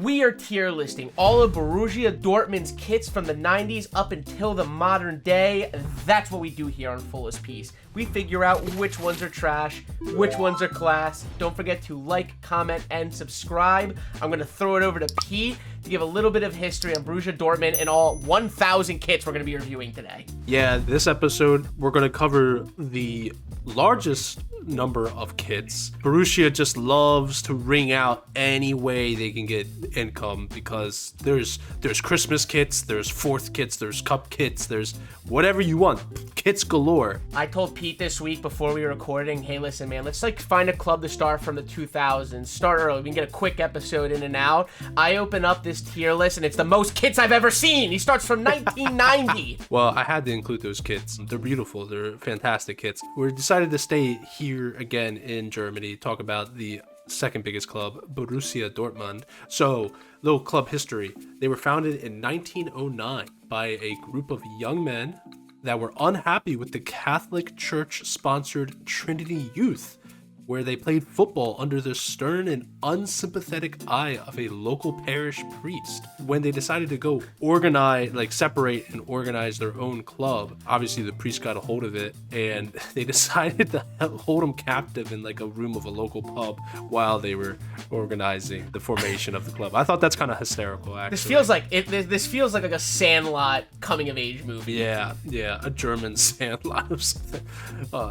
We are tier listing all of Borussia Dortmund's kits from the 90s up until the modern day. That's what we do here on Fullest Piece. We figure out which ones are trash, which ones are class. Don't forget to like, comment, and subscribe. I'm going to throw it over to Pete to give a little bit of history on Borussia Dortmund and all 1,000 kits we're going to be reviewing today. Yeah, this episode, we're going to cover the largest number of kits. Borussia just loves to wring out any way they can get income because there's Christmas kits, there's 4th kits, there's cup kits, there's whatever you want. Kits galore. I told Pete this week before we were recording, hey, listen, man, let's find a club to start from the 2000s. Start early. We can get a quick episode in and out. I open up this tier list, and it's the most kits I've ever seen. He starts from 1990. Well, I had to include those kits. They're beautiful. They're fantastic kits. We decided to stay here again in Germany, talk about the second biggest club, Borussia Dortmund. So, little club history. They were founded in 1909 by a group of young men that were unhappy with the Catholic Church-sponsored Trinity Youth, where they played football under the stern and unsympathetic eye of a local parish priest. When they decided to go separate and organize their own club, obviously the priest got a hold of it, and they decided to hold them captive in a room of a local pub while they were organizing the formation of the club. I thought that's kind of hysterical, actually. This feels like a Sandlot coming-of-age movie. Yeah, a German Sandlot or something.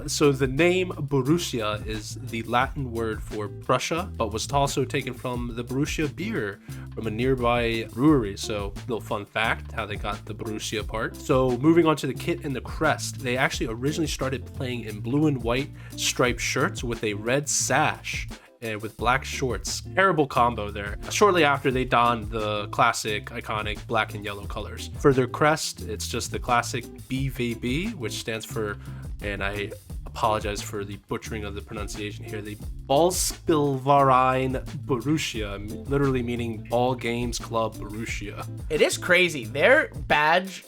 So the name Borussia is the Latin word for Prussia, but was also taken from the Borussia beer from a nearby brewery. So, little fun fact, how they got the Borussia part. So, moving on to the kit and the crest, they actually originally started playing in blue and white striped shirts with a red sash and with black shorts. Terrible combo there. Shortly after, they donned the classic, iconic black and yellow colors. For their crest, it's just the classic BVB, which stands for, and I apologize for the butchering of the pronunciation here, the Ballspielverein Borussia, literally meaning Ball Games Club Borussia. It is crazy. Their badge,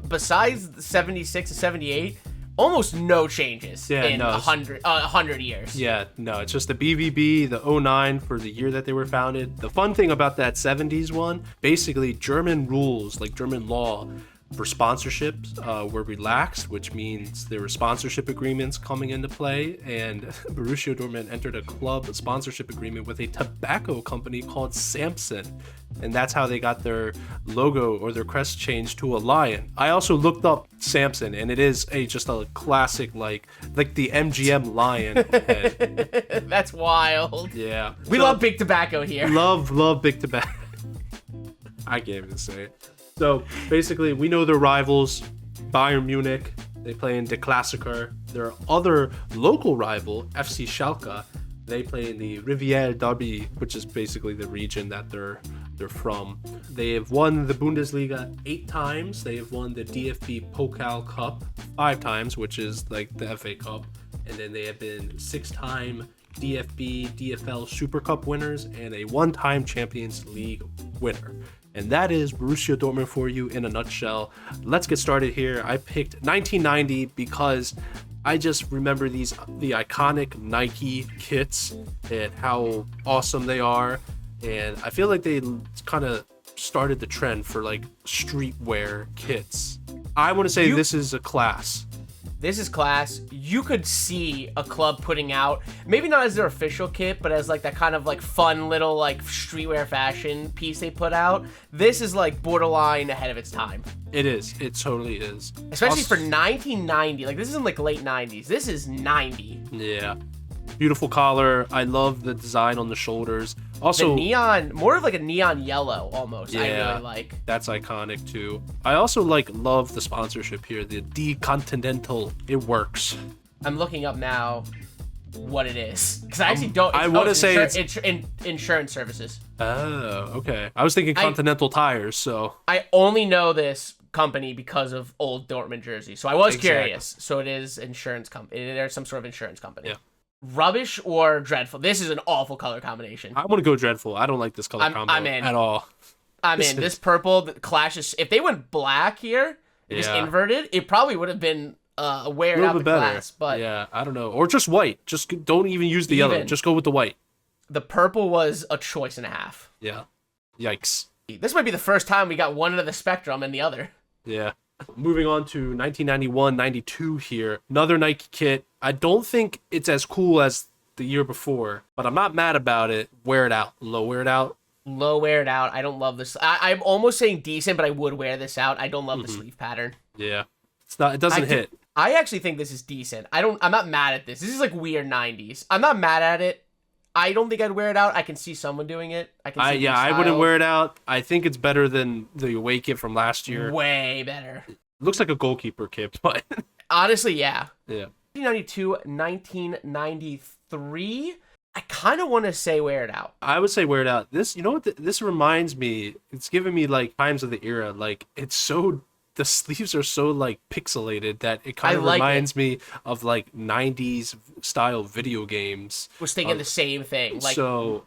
besides the 76 to 78, almost no changes in 100 years. Yeah, no, it's just the BVB, the 09 for the year that they were founded. The fun thing about that 70s one, basically German rules, like German law, for sponsorships were relaxed, which means there were sponsorship agreements coming into play, and Borussia Dortmund entered a club sponsorship agreement with a tobacco company called Samson, and that's how they got their logo or their crest changed to a lion. I also looked up Samson, and it is just a classic like the MGM lion head. That's wild. Yeah, we love big tobacco here. Love big tobacco. I can't even say it. So basically, we know their rivals, Bayern Munich. They play in Der Klassiker. Their other local rival, FC Schalke, they play in the Riviera Derby, which is basically the region that they're from. They have won the Bundesliga 8 times. They have won the DFB Pokal Cup 5 times, which is like the FA Cup. And then they have been 6-time DFB, DFL Super Cup winners and a 1-time Champions League winner. And that is Borussia Dortmund for you in a nutshell. Let's get started here. I picked 1990 because I just remember the iconic Nike kits and how awesome they are. And I feel like they kind of started the trend for streetwear kits. I want to say this is a class. This is class. You could see a club putting out, maybe not as their official kit, but as that kind of fun little streetwear fashion piece they put out. This is borderline ahead of its time. It is. It totally is. Especially for 1990. This isn't late 90s. This is 90. Yeah. Beautiful collar. I love the design on the shoulders. Also, the neon, more of a neon yellow almost. Yeah, I really like. That's iconic too. I also love the sponsorship here. The D Continental. It works. I'm looking up now what it is because I actually don't. I want to say it's insurance services. Oh, okay. I was thinking Continental Tires. So I only know this company because of old Dortmund jerseys. So I was curious. So it is insurance company. There's some sort of insurance company. Yeah. Rubbish or dreadful? This is an awful color combination. I want to go dreadful. I don't like this color combo at all. I'm in. This purple clashes. If they went black here, just inverted, it probably would have been wearing out the class. But yeah, I don't know. Or just white. Just don't even use the yellow. Just go with the white. The purple was a choice and a half. Yeah. Yikes. This might be the first time we got one end of the spectrum and the other. Yeah. Moving on to 1991-92 here. Another Nike kit. I don't think it's as cool as the year before, but I'm not mad about it. Wear it out. Low wear it out. Low wear it out. I don't love this. I'm almost saying decent, but I would wear this out. I don't love the sleeve pattern. Yeah. It's not. It doesn't hit. I actually think this is decent. I'm not mad at this. This is like weird 90s. I'm not mad at it. I don't think I'd wear it out. I can see someone doing it. I wouldn't wear it out. I think it's better than the away kit from last year. Way better. It looks like a goalkeeper kit, but honestly, yeah. Yeah. 1992, 1993. I kind of want to say wear it out. I would say wear it out. This, you know what? This reminds me. It's giving me like times of the era. Like it's so. The sleeves are so like pixelated that it kind of reminds me of like 90s style video games. Was thinking the same thing. Like, so,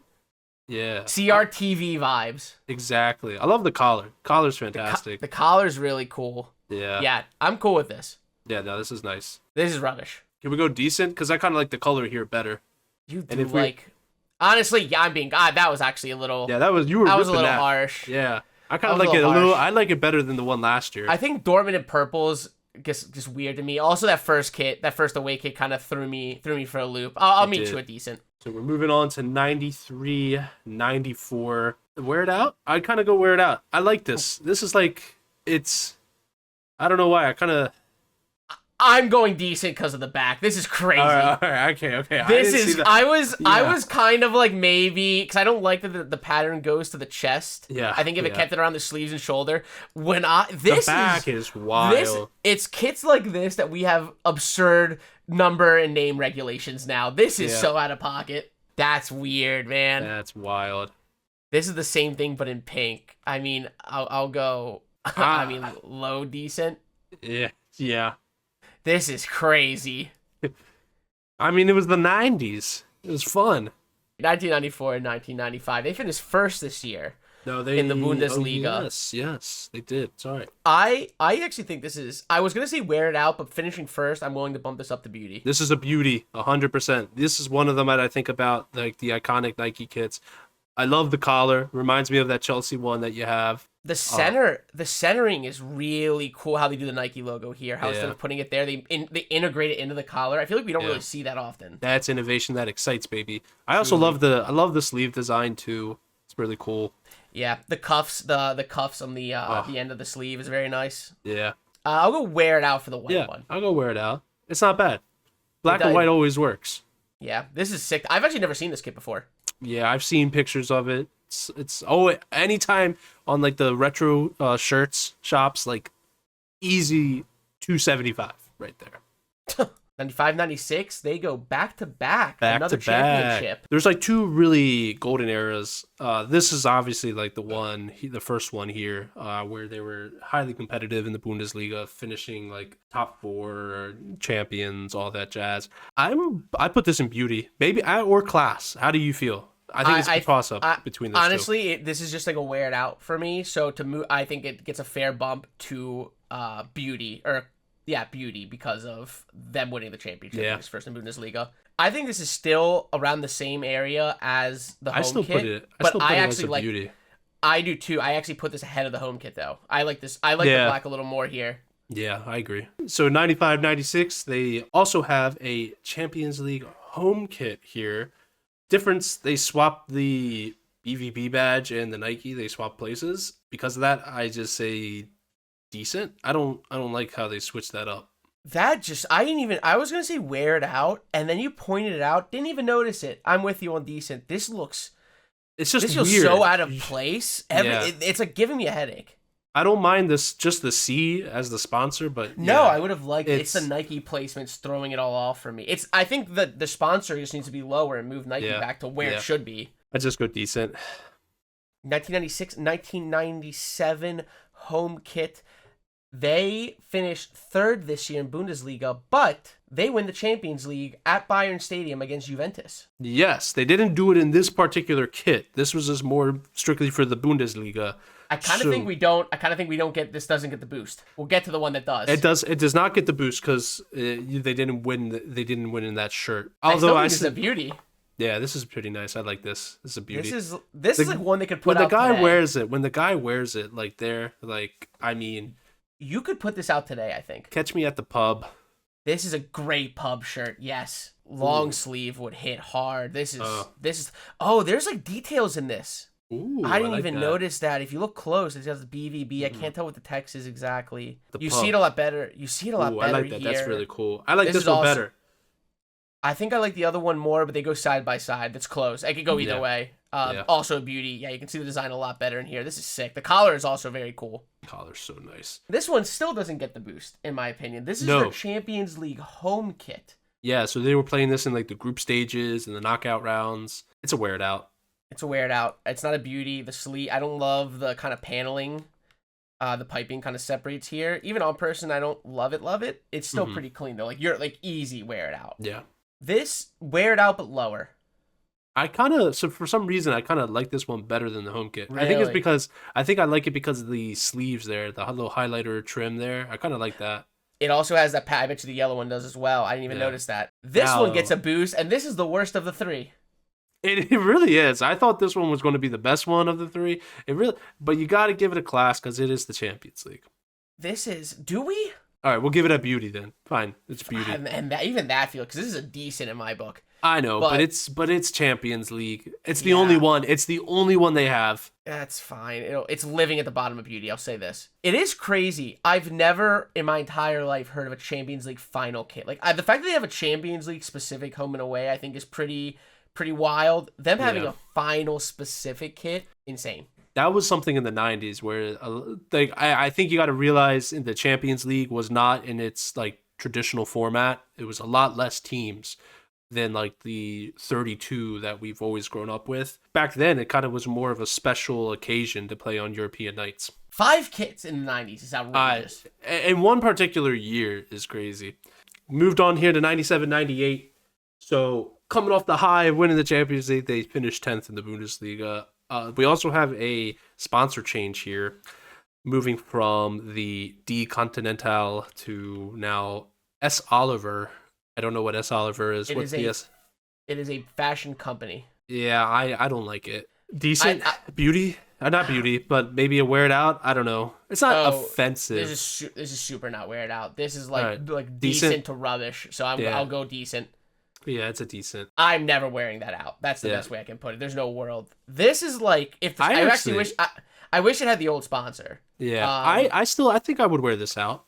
yeah. CRTV vibes. Exactly. I love the collar. Collar's fantastic. The collar's really cool. Yeah. Yeah, I'm cool with this. Yeah, no, this is nice. This is rubbish. Can we go decent? Because I kind of like the color here better. You do like... Honestly, yeah, I'm being... God, that was actually a little... Yeah, that was... You were that was a little harsh. Yeah. I kind of like it a little. I like it better than the one last year. I think Dortmund in purples just weird to me. Also, that first away kit, kind of threw me for a loop. I'll meet you at decent. So we're moving on to 93, 94. Wear it out. I'd kind of go wear it out. I like this. This is like it's. I don't know why. I'm going decent because of the back. This is crazy. All right, okay. I was kind of like maybe because I don't like that the pattern goes to the chest. Yeah. I think if it kept it around the sleeves and shoulder, the back is wild. It's kits like this that we have absurd number and name regulations now. This is so out of pocket. That's weird, man. That's wild. This is the same thing but in pink. I mean, I'll go. I mean, low decent. Yeah. This is crazy. I mean, it was the 90s. It was fun. 1994 and 1995. They finished first this year. No, in the Bundesliga. Yes, they did. Sorry. I actually think this is... I was going to say wear it out, but finishing first, I'm willing to bump this up to beauty. This is a beauty, 100%. This is one of them that I think about, like the iconic Nike kits. I love the collar. Reminds me of that Chelsea one that you have. The centering is really cool. How they do the Nike logo here. How instead of putting it there, they integrate it into the collar. I feel like we don't really see that often. That's innovation that excites, baby. I also love the sleeve design too. It's really cool. Yeah, the cuffs, the cuffs on the end of the sleeve is very nice. Yeah. I'll go wear it out for the white one. I'll go wear it out. It's not bad. Black and white always works. Yeah, this is sick. I've actually never seen this kit before. Yeah, I've seen pictures of it. It's anytime on like the retro shirts shops, like easy 275 right there. 95, 96, they go back to back. Another championship. There's like two really golden eras. This is obviously like the first one here, where they were highly competitive in the Bundesliga, finishing like top 4 champions, all that jazz. I put this in beauty, maybe or class. How do you feel? I think it's a toss up between those honestly, this is just like a wear it out for me. So I think it gets a fair bump to beauty beauty because of them winning the championship first in Bundesliga. I think this is still around the same area as the home kit. I actually like beauty. I do too. I actually put this ahead of the home kit though. I like this. I like the black a little more here. Yeah, I agree. So 95, 96, they also have a Champions League home kit here. Difference, they swapped the BVB badge and the Nike. They swapped places. Because of that, I just say decent. I don't like how they switched that up. I was gonna say wear it out, and then you pointed it out. Didn't even notice it. I'm with you on decent. It's just feels weird. So out of place. It's like giving me a headache. I don't mind just the C as the sponsor, but no, I would have liked it's the Nike placements throwing it all off for me. I think that the sponsor just needs to be lower and move Nike back to where it should be. I just go decent. 1996, 1997 home kit. They finished third this year in Bundesliga, but they win the Champions League at Bayern Stadium against Juventus. Yes, they didn't do it in this particular kit. This was just more strictly for the Bundesliga. I kind of think we don't get this. Doesn't get the boost. We'll get to the one that does. It does not get the boost because they didn't win. They didn't win in that shirt. Although I still think it's a beauty. Yeah, this is pretty nice. I like this. This is a beauty. This is like one they could put when out the guy today. when the guy wears it, like I mean, You could put this out today, I think. catch me at the pub. This is a great pub shirt. Yes. Long sleeve would hit hard. This is oh, there's like details in this. Ooh, I didn't like even that. notice that. If you look close, it has the BVB. I can't tell what the text is exactly. You pub. see it a lot better. You see it a lot Ooh, better I like that. here. That's really cool. I like This this is one also- better. I think I like the other one more, but they go side by side. That's close. I could go either Yeah. way. Yeah. Also a beauty. Yeah, you can see the design a lot better in here. This is sick. The collar is also very cool. Collar's so nice. This one still doesn't get the boost, in my opinion. This is No. the Champions League home kit. Yeah, so they were playing this in like the group stages and the knockout rounds. It's a wear it out. It's a wear it out. It's not a beauty. The sleeve, I don't love the kind of paneling. The piping kind of separates here. Even on person, I don't love it. It's still pretty clean though. Like you're like easy wear it out. Yeah. This wear it out but lower. So for some reason I kind of like this one better than the home kit. I think it's Really? because I like it because of the sleeves there, the little highlighter trim there. I kind of like that. It also has that I bet you the yellow one does as well. I didn't even Yeah. notice that. This Now- one gets a boost, and this is the worst of the three. It really is. I thought this one was going to be the best one of the three. But you got to give it a class because it is the Champions League. This is, do we? All right, we'll give it a beauty then. Fine, it's beauty. And that, even that feel, because this is a decent in my book. I know, but- but it's Champions League. It's the Yeah. only one. It's the only one they have. That's fine. It's living at the bottom of beauty. I'll say this. It is crazy. I've never in my entire life heard of a Champions League final kit. Like the fact that they have a Champions League specific home and away, I think is pretty wild. Them having Yeah. a final specific kit, insane. That was something in the 90s where I think you got to realize in the Champions League was not in its like traditional format. It was a lot less teams than like the 32 that we've always grown up with. Back then, it kind of was more of a special occasion to play on European nights. 5 kits in the 90s is outrageous. And one particular year is crazy. Moved on here to 97, 98. So coming off the high of winning the Champions League, they finished 10th in the Bundesliga. We also have a sponsor change here, moving from the D Continental to now S. Oliver. I don't know what S. Oliver is. It What's is the a- S? It is a fashion company. Yeah, I don't like it. Decent I- beauty, not beauty, but maybe a wear it out. I don't know. It's not offensive. This is super not wear it out. This is like Alright. like Decent. decent to rubbish. So Yeah. I'll go decent. Yeah, it's a decent. I'm never wearing that out. That's the Yeah. best way I can put it. There's no world. This is like if I I actually actually- wish I wish it had the old sponsor. Yeah, Um, I think I would wear this out.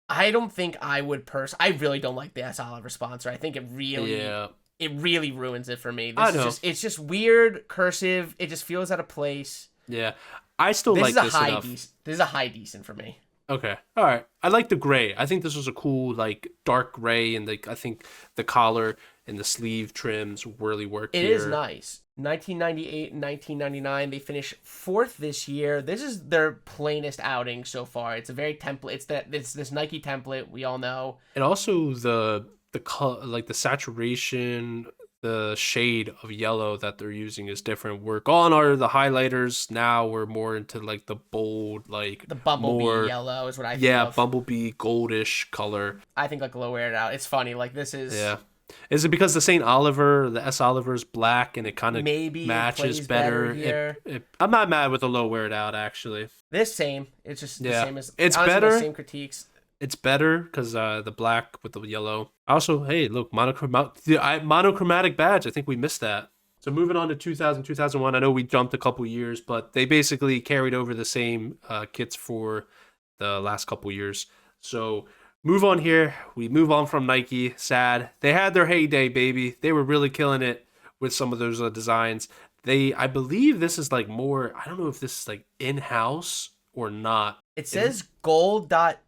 I don't think I would I really don't like the S. Oliver sponsor. I think it really ruins it for me. This I is know. it's just weird, cursive. It just feels out of place. Yeah, I still This like is a this high enough. decent. This is a high decent for me. Okay, all right. I like the gray. I think this was a cool like dark gray, and I think the collar and the sleeve trims really work It here. is nice. 1998 and 1999, they finished 4th this year. This is their plainest outing so far. It's a very template. It's this Nike template we all know. And also the like the saturation, the shade of yellow that they're using is different. We're gone are the highlighters. Now we're more into like the bold, like The bumblebee more, yellow is what I think yeah, of. bumblebee goldish color. I think like low wear it out. It's funny. Like this is Yeah. Is it because the St. Oliver, the S. Oliver is black and it kind of maybe it matches plays better? here. I'm not mad with the low wear it out actually. This same. It's just the Yeah. same as It's honestly, better. the same critiques. It's better because the black with the yellow. Also, hey, look, monochromatic badge. I think we missed that. So moving on to 2000, 2001. I know we jumped a couple years, but they basically carried over the same kits for the last couple years. So move on here. We move on from Nike. Sad. They had their heyday, baby. They were really killing it with some of those designs. I believe this is like more, I don't know if this is like in-house or not. It says gold dot.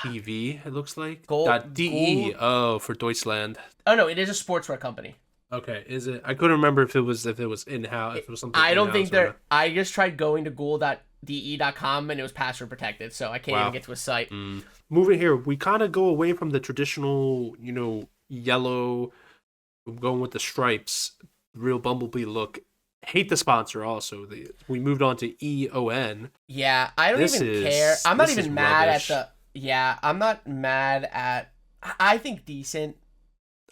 TV, it looks like. Gold- .de. gold- Oh, for Deutschland. Oh no, it is a sportswear company. Okay, is it? I couldn't remember if it was in-house. If it was something. I don't think in-house or they're. I just tried going to gold.de.com and it was password protected, so I can't Wow. even get to a site. not. Moving here, we kind of go away from the traditional, yellow, going with the stripes, real bumblebee look. Hate the sponsor also. We moved on to EON. Yeah, I don't This even is- care. I'm not this even is mad rubbish. at the. Yeah, I'm not mad at. I think decent.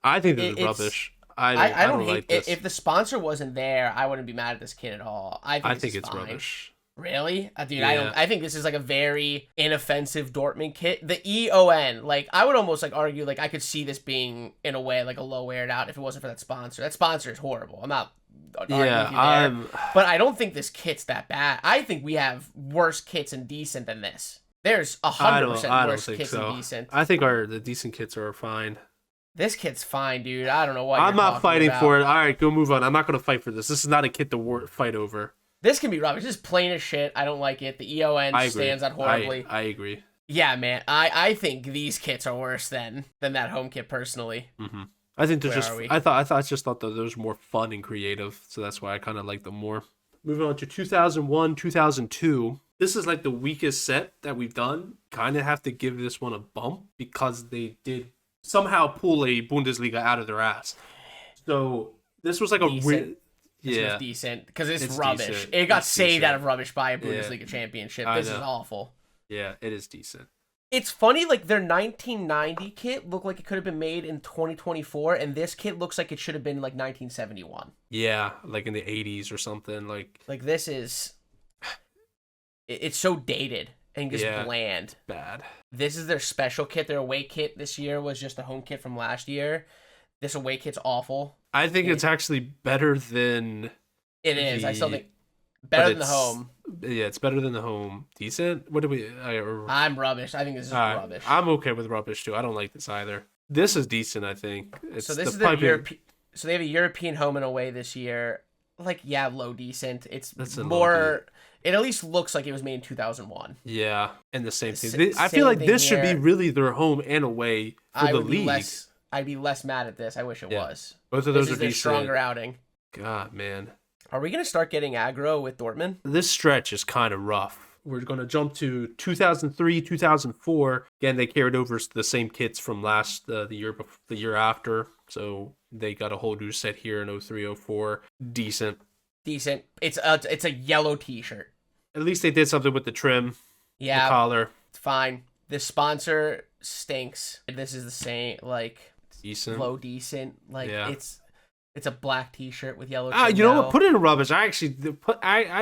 I think this is It's- rubbish. I don't hate like this. if the sponsor wasn't there, I wouldn't be mad at this kid at all. I think it's fine. rubbish. Really? Dude, Yeah. I think this is like a very inoffensive Dortmund kit. The EON, like I would almost like argue like I could see this being in a way like a low aired out if it wasn't for that sponsor. That sponsor is horrible. I'm not arguing with you there, but I don't think this kit's that bad. I think we have worse kits and decent than this. There's 100% worse kits and decent. I think the decent kits are fine. This kit's fine, dude. I don't know what I'm not fighting about. for it. All right, go move on. I'm not going to fight for this. This is not a kit to fight over. This can be rubbish. This is plain as shit. I don't like it. The EON stands out horribly. I agree. Yeah, man. I think these kits are worse than that home kit personally. Mm-hmm. I think they're I just thought that those were more fun and creative, so that's why I kind of like them more. Moving on to 2001, 2002. This is like the weakest set that we've done. Kind of have to give this one a bump because they did somehow pull a Bundesliga out of their ass. So this was like a weird. This was decent because it's rubbish. Decent. It got saved out of rubbish by a Bundesliga championship. This is awful. Yeah, it is decent. It's funny, like their 1990 kit looked like it could have been made in 2024, and this kit looks like it should have been like 1971. Yeah, like in the 80s or something. Like this is, it's so dated and just bland. Bad. This is their special kit. Their away kit this year was just a home kit from last year. This away kit's awful. I think it's actually better than... It is. I still think better than the home. Yeah, it's better than the home. Decent? What do we... I'm rubbish. I think this is rubbish. I'm okay with rubbish, too. I don't like this either. This is decent, I think. So this is their European... So they have a European home and away this year. Like, yeah, low decent. It's more... It at least looks like it was made in 2001. Yeah, and the same thing. I feel like this should be really their home and away for the league. I'd be less mad at this. I wish it was. Both of those are a stronger outing. God, man. Are we going to start getting aggro with Dortmund? This stretch is kind of rough. We're going to jump to 2003, 2004. Again, they carried over the same kits from the year after. So they got a whole new set here in 03, 04. Decent. It's a yellow t-shirt. At least they did something with the trim. Yeah. The collar. It's fine. The sponsor stinks. This is the same, like... Decent. Low decent. Like, it's a black t-shirt with yellow trim. You know what? Put it in rubbish. I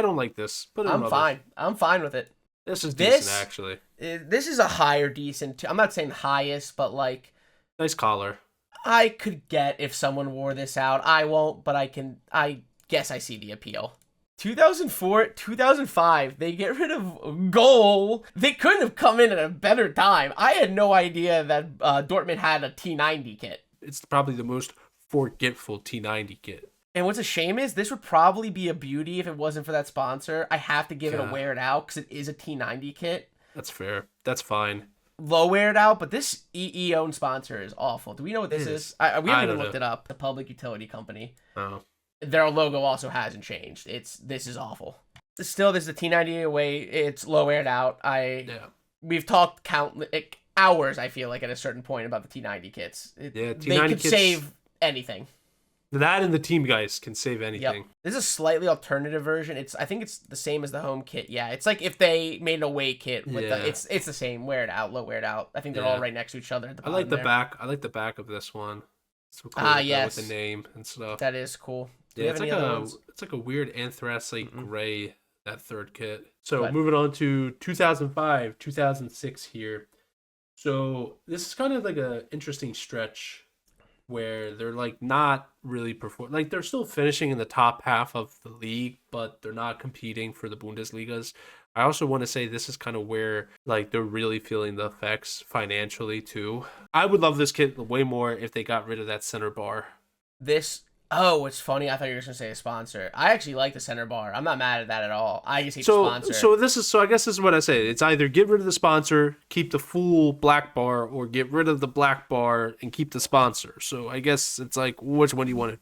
don't like this. Put it in rubbish. Fine. I'm fine with it. This is decent, actually. This is a higher decent... I'm not saying highest, but like... Nice collar. I could get if someone wore this out. I won't, but I guess I see the appeal. 2004, 2005, they get rid of goal. They couldn't have come in at a better time. I had no idea that Dortmund had a T90 kit. It's probably the most forgetful T90 kit. And what's a shame is this would probably be a beauty if it wasn't for that sponsor. I have to give it a wear it out because it is a T90 kit. That's fair. That's fine. Low wear it out, but this EE-owned sponsor is awful. Do we know what this is? We haven't even looked it up. The public utility company. Oh. Their logo also hasn't changed. This is awful. Still, this is the T90 away. It's low aired out. We've talked hours. I feel like at a certain point about the T90 kits. T90 they could kits, save anything. That and the team guys can save anything. Yep. This is a slightly alternative version. I think it's the same as the home kit. Yeah, it's like if they made an away kit with it's the same. Wear it out, low wear it out. I think they're all right next to each other. At the I like the back. I like the back of this one. So cool yes, with the name and stuff. That is cool. Yeah, it's like a weird anthracite gray, that third kit. So moving on to 2005, 2006 here. So this is kind of like a interesting stretch where they're like not really performing. Like they're still finishing in the top half of the league, but they're not competing for the Bundesligas. I also want to say this is kind of where like they're really feeling the effects financially too. I would love this kit way more if they got rid of that center bar. It's funny. I thought you were just gonna say a sponsor. I actually like the center bar. I'm not mad at that at all. I just hate the sponsor. So I guess this is what I say. It's either get rid of the sponsor, keep the full black bar, or get rid of the black bar and keep the sponsor. So I guess it's like, which one do you want to?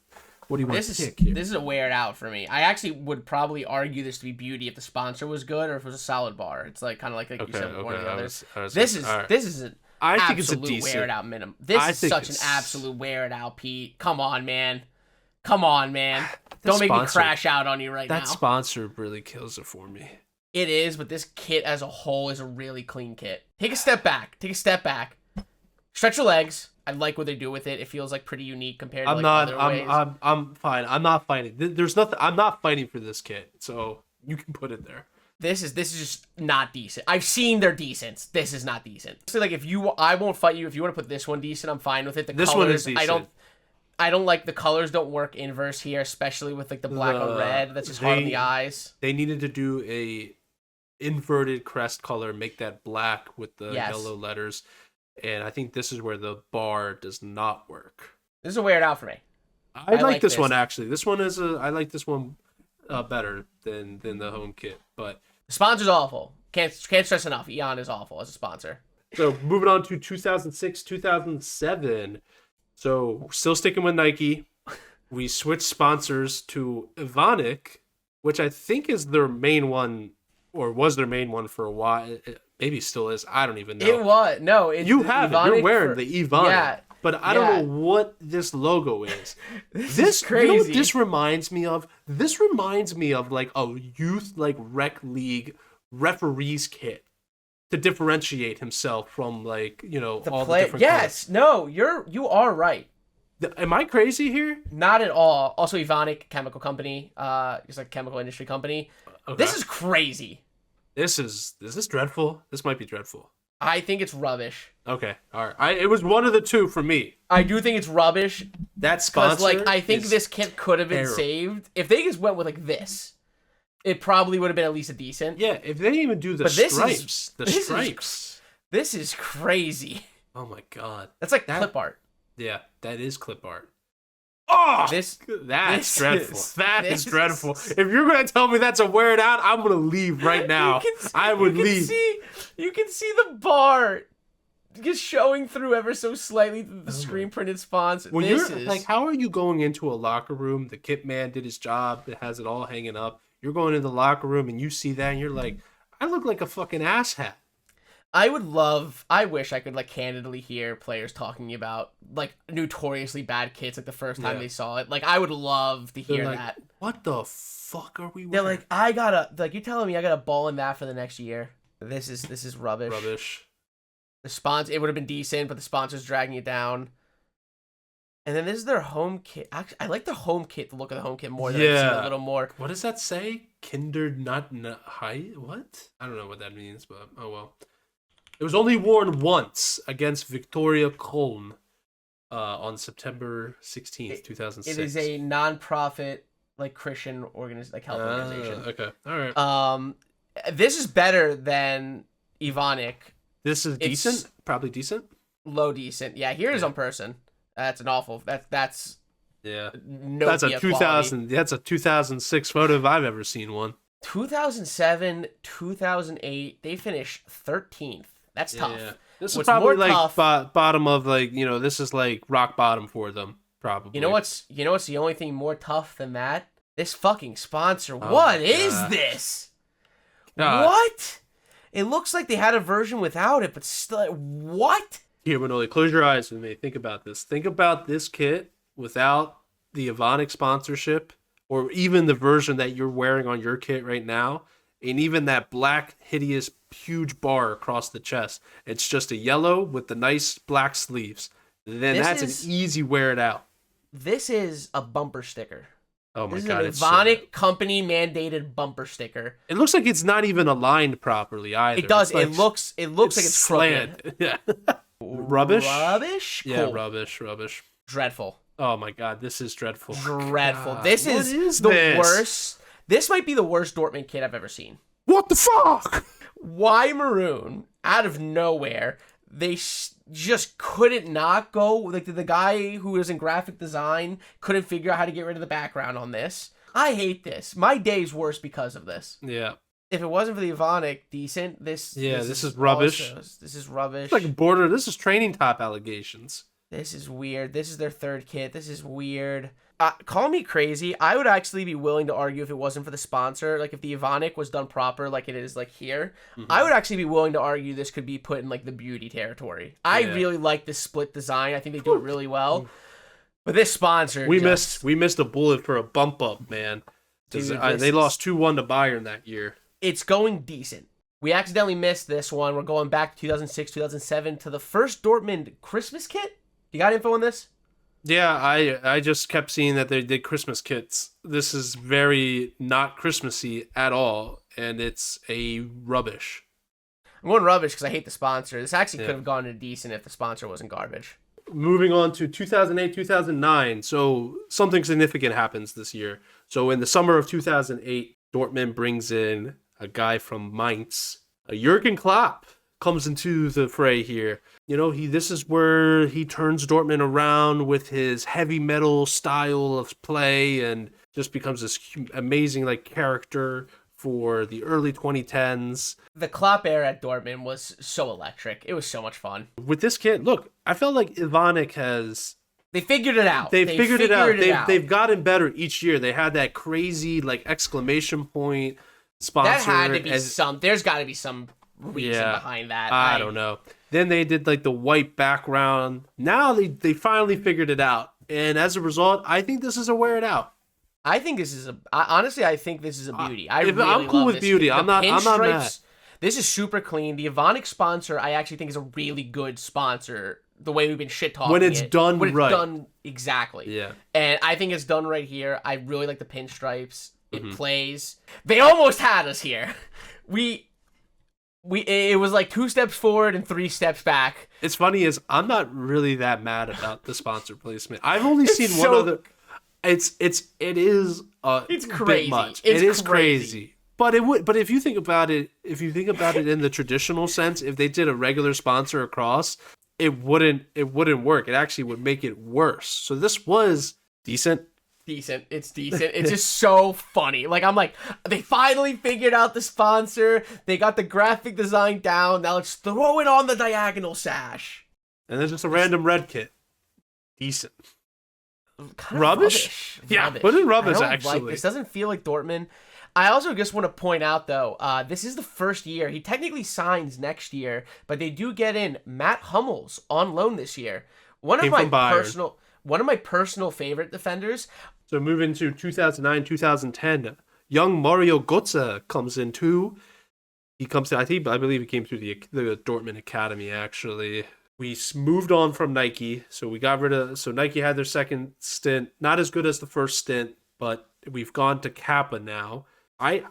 What do you want to pick here? This is a wear it out for me. I actually would probably argue this to be beauty if the sponsor was good or if it was a solid bar. It's like kind of like you said, one of the others. This is an absolute wear it out minimum. This is such an absolute wear it out, Pete. Come on, man. Don't make me crash out on you right now. That sponsor really kills it for me. It is, but this kit as a whole is a really clean kit. Take a step back. Stretch your legs. I like what they do with it. It feels like pretty unique compared to other ways. I'm fine. I'm not fighting. There's nothing. I'm not fighting for this kit. So you can put it there. This is just not decent. I've seen their decent. This is not decent. So like I won't fight you if you want to put this one decent. I'm fine with it. This one is decent. I don't like the colors. Don't work inverse here, especially with like the black and red. That's just hard on the eyes. They needed to do a inverted crest color, make that black with the yellow letters, and I think this is where the bar does not work. This will wear it out for me. I like this one actually. This one is I like this one better than the home kit, but the sponsor's awful. Can't stress enough. Eon is awful as a sponsor. So moving on to 2006, 2007. So still sticking with Nike, we switched sponsors to Evonik, which I think is their main one, or was their main one for a while. It maybe still is. I don't even know. It was. No, it's you have Evonik. It. You're wearing the Evonik. Yeah. But I don't know what this logo is. This is crazy. You know what this reminds me of? This reminds me of like a youth like rec league referee's kit to differentiate himself from like, you know, all the different Yes, colors. no, you are right. Am I crazy here? Not at all. Also, Evonik, chemical company, it's like chemical industry company. Okay. This is crazy. This is dreadful. This might be dreadful. I think it's rubbish. Okay, all right. It was one of the two for me. I do think it's rubbish. That sponsor, like I think this kit could have been saved if they just went with like this. It probably would have been at least a decent. Yeah, if they didn't even do the stripes, This is crazy. Oh my god, that's like clip art. Yeah, that is clip art. Oh, that's dreadful. That is dreadful. If you're gonna tell me that's a wear it out, I'm gonna leave right now. I would leave. You can see the bar just showing through ever so slightly the screen printed fonts. When like, how are you going into a locker room? The kit man did his job. It has it all hanging up. You're going into the locker room and you see that and you're like, I look like a fucking asshat. I wish I could like candidly hear players talking about like notoriously bad kits like the first time they saw it. Like I would love to hear that. What the fuck are we wearing? They're like, you're telling me I got a ball in that for the next year. This is rubbish. Rubbish. The sponsor, it would have been decent, but the sponsor's dragging it down. And then this is their home kit. Actually, I like the home kit, the look of the home kit more than I've seen a little more. What does that say? Kinder not high? What? I don't know what that means, but oh well. It was only worn once against Victoria Köln on September 16th, 2006. It is a non-profit, like Christian like health organization. Okay, all right. This is better than Evonik. This is decent, probably decent. Low decent, yeah. Here's on person. That's an awful. That's no. That's a 2000. That's a 2006 photo if I've ever seen one. 2007, 2008. They finished 13th. That's tough. Yeah. This is probably like bottom of like, you know, this is like rock bottom for them probably. You know what's the only thing more tough than that? This fucking sponsor. What is this? What? It looks like they had a version without it, but still, what? Here, Manoli, close your eyes with me. Think about this. Think about this kit without the Evonik sponsorship, or even the version that you're wearing on your kit right now, and even that black, hideous, huge bar across the chest. It's just a yellow with the nice black sleeves. Then that's an easy wear it out. This is a bumper sticker. Oh my god! This is an Evonik company mandated bumper sticker. It looks like it's not even aligned properly either. It does. Like, it looks like it's slant. Crooked. Yeah. Rubbish. Rubbish. Cool. Yeah, rubbish. Dreadful. Oh my god, this is dreadful. Dreadful. God, this is the worst. This might be the worst Dortmund kit I've ever seen. What the fuck? Why maroon? Out of nowhere, they just couldn't not go. Like the guy who was in graphic design couldn't figure out how to get rid of the background on this. I hate this. My day's worse because of this. Yeah. If it wasn't for the Evonik, decent. This is rubbish. This is rubbish. It's like border. This is training top allegations. This is weird. This is their third kit. This is weird. Call me crazy. I would actually be willing to argue if it wasn't for the sponsor, like if the Evonik was done proper, like it is like here, I would actually be willing to argue this could be put in like the beauty territory. I really like this split design. I think they do it really well. But this sponsor, we missed a bullet for a bump up, man. Dude, they lost 2-1 to Bayern that year. It's going decent. We accidentally missed this one. We're going back to 2006, 2007 to the first Dortmund Christmas kit. You got info on this? Yeah, I just kept seeing that they did Christmas kits. This is very not Christmassy at all, and it's a rubbish. I'm going rubbish because I hate the sponsor. This actually could have gone to decent if the sponsor wasn't garbage. Moving on to 2008, 2009. So something significant happens this year. So in the summer of 2008, Dortmund brings in a guy from Mainz. Jurgen Klopp comes into the fray here. You know, this is where he turns Dortmund around with his heavy metal style of play and just becomes this amazing like character for the early 2010s. The Klopp era at Dortmund was so electric. It was so much fun. With this kid, look, I felt like Ivanic has... They figured it out. They figured it out. They've gotten better each year. They had that crazy like exclamation point sponsor. That had to be there's got to be some reason behind that. I don't know. Then they did like the white background. Now they finally figured it out. And as a result, I think this is a wear it out. I think this is honestly, I think this is a beauty. I'm cool with beauty. I'm not mad. This is super clean. The Ivanic sponsor, I actually think is a really good sponsor. The way we've been shit talking when it's done when right. It's done exactly. Yeah. And I think it's done right here. I really like the pinstripes. It plays. They almost had us here. It was like 2 steps forward and 3 steps back. It's funny is I'm not really that mad about the sponsor placement. I've only seen one other. It is it's crazy. Bit much. It's it is crazy. But if you think about it in the traditional sense, if they did a regular sponsor across, it wouldn't work. It actually would make it worse. So this was decent. It's decent. It's just so funny. Like, I'm like, they finally figured out the sponsor. They got the graphic design down. Now let's throw it on the diagonal sash. And then just a random red kit. Decent. Kind of rubbish? Yeah, rubbish. What is rubbish, I don't actually? like this. Doesn't feel like Dortmund. I also just want to point out, though, this is the first year. He technically signs next year, but they do get in Matt Hummels on loan this year. One of my personal favorite defenders. So moving to 2009, 2010, young Mario Götze comes in too. He comes to, I believe he came through the Dortmund Academy, actually. We moved on from Nike, so we got rid of... So Nike had their second stint. Not as good as the first stint, but we've gone to Kappa now. I'm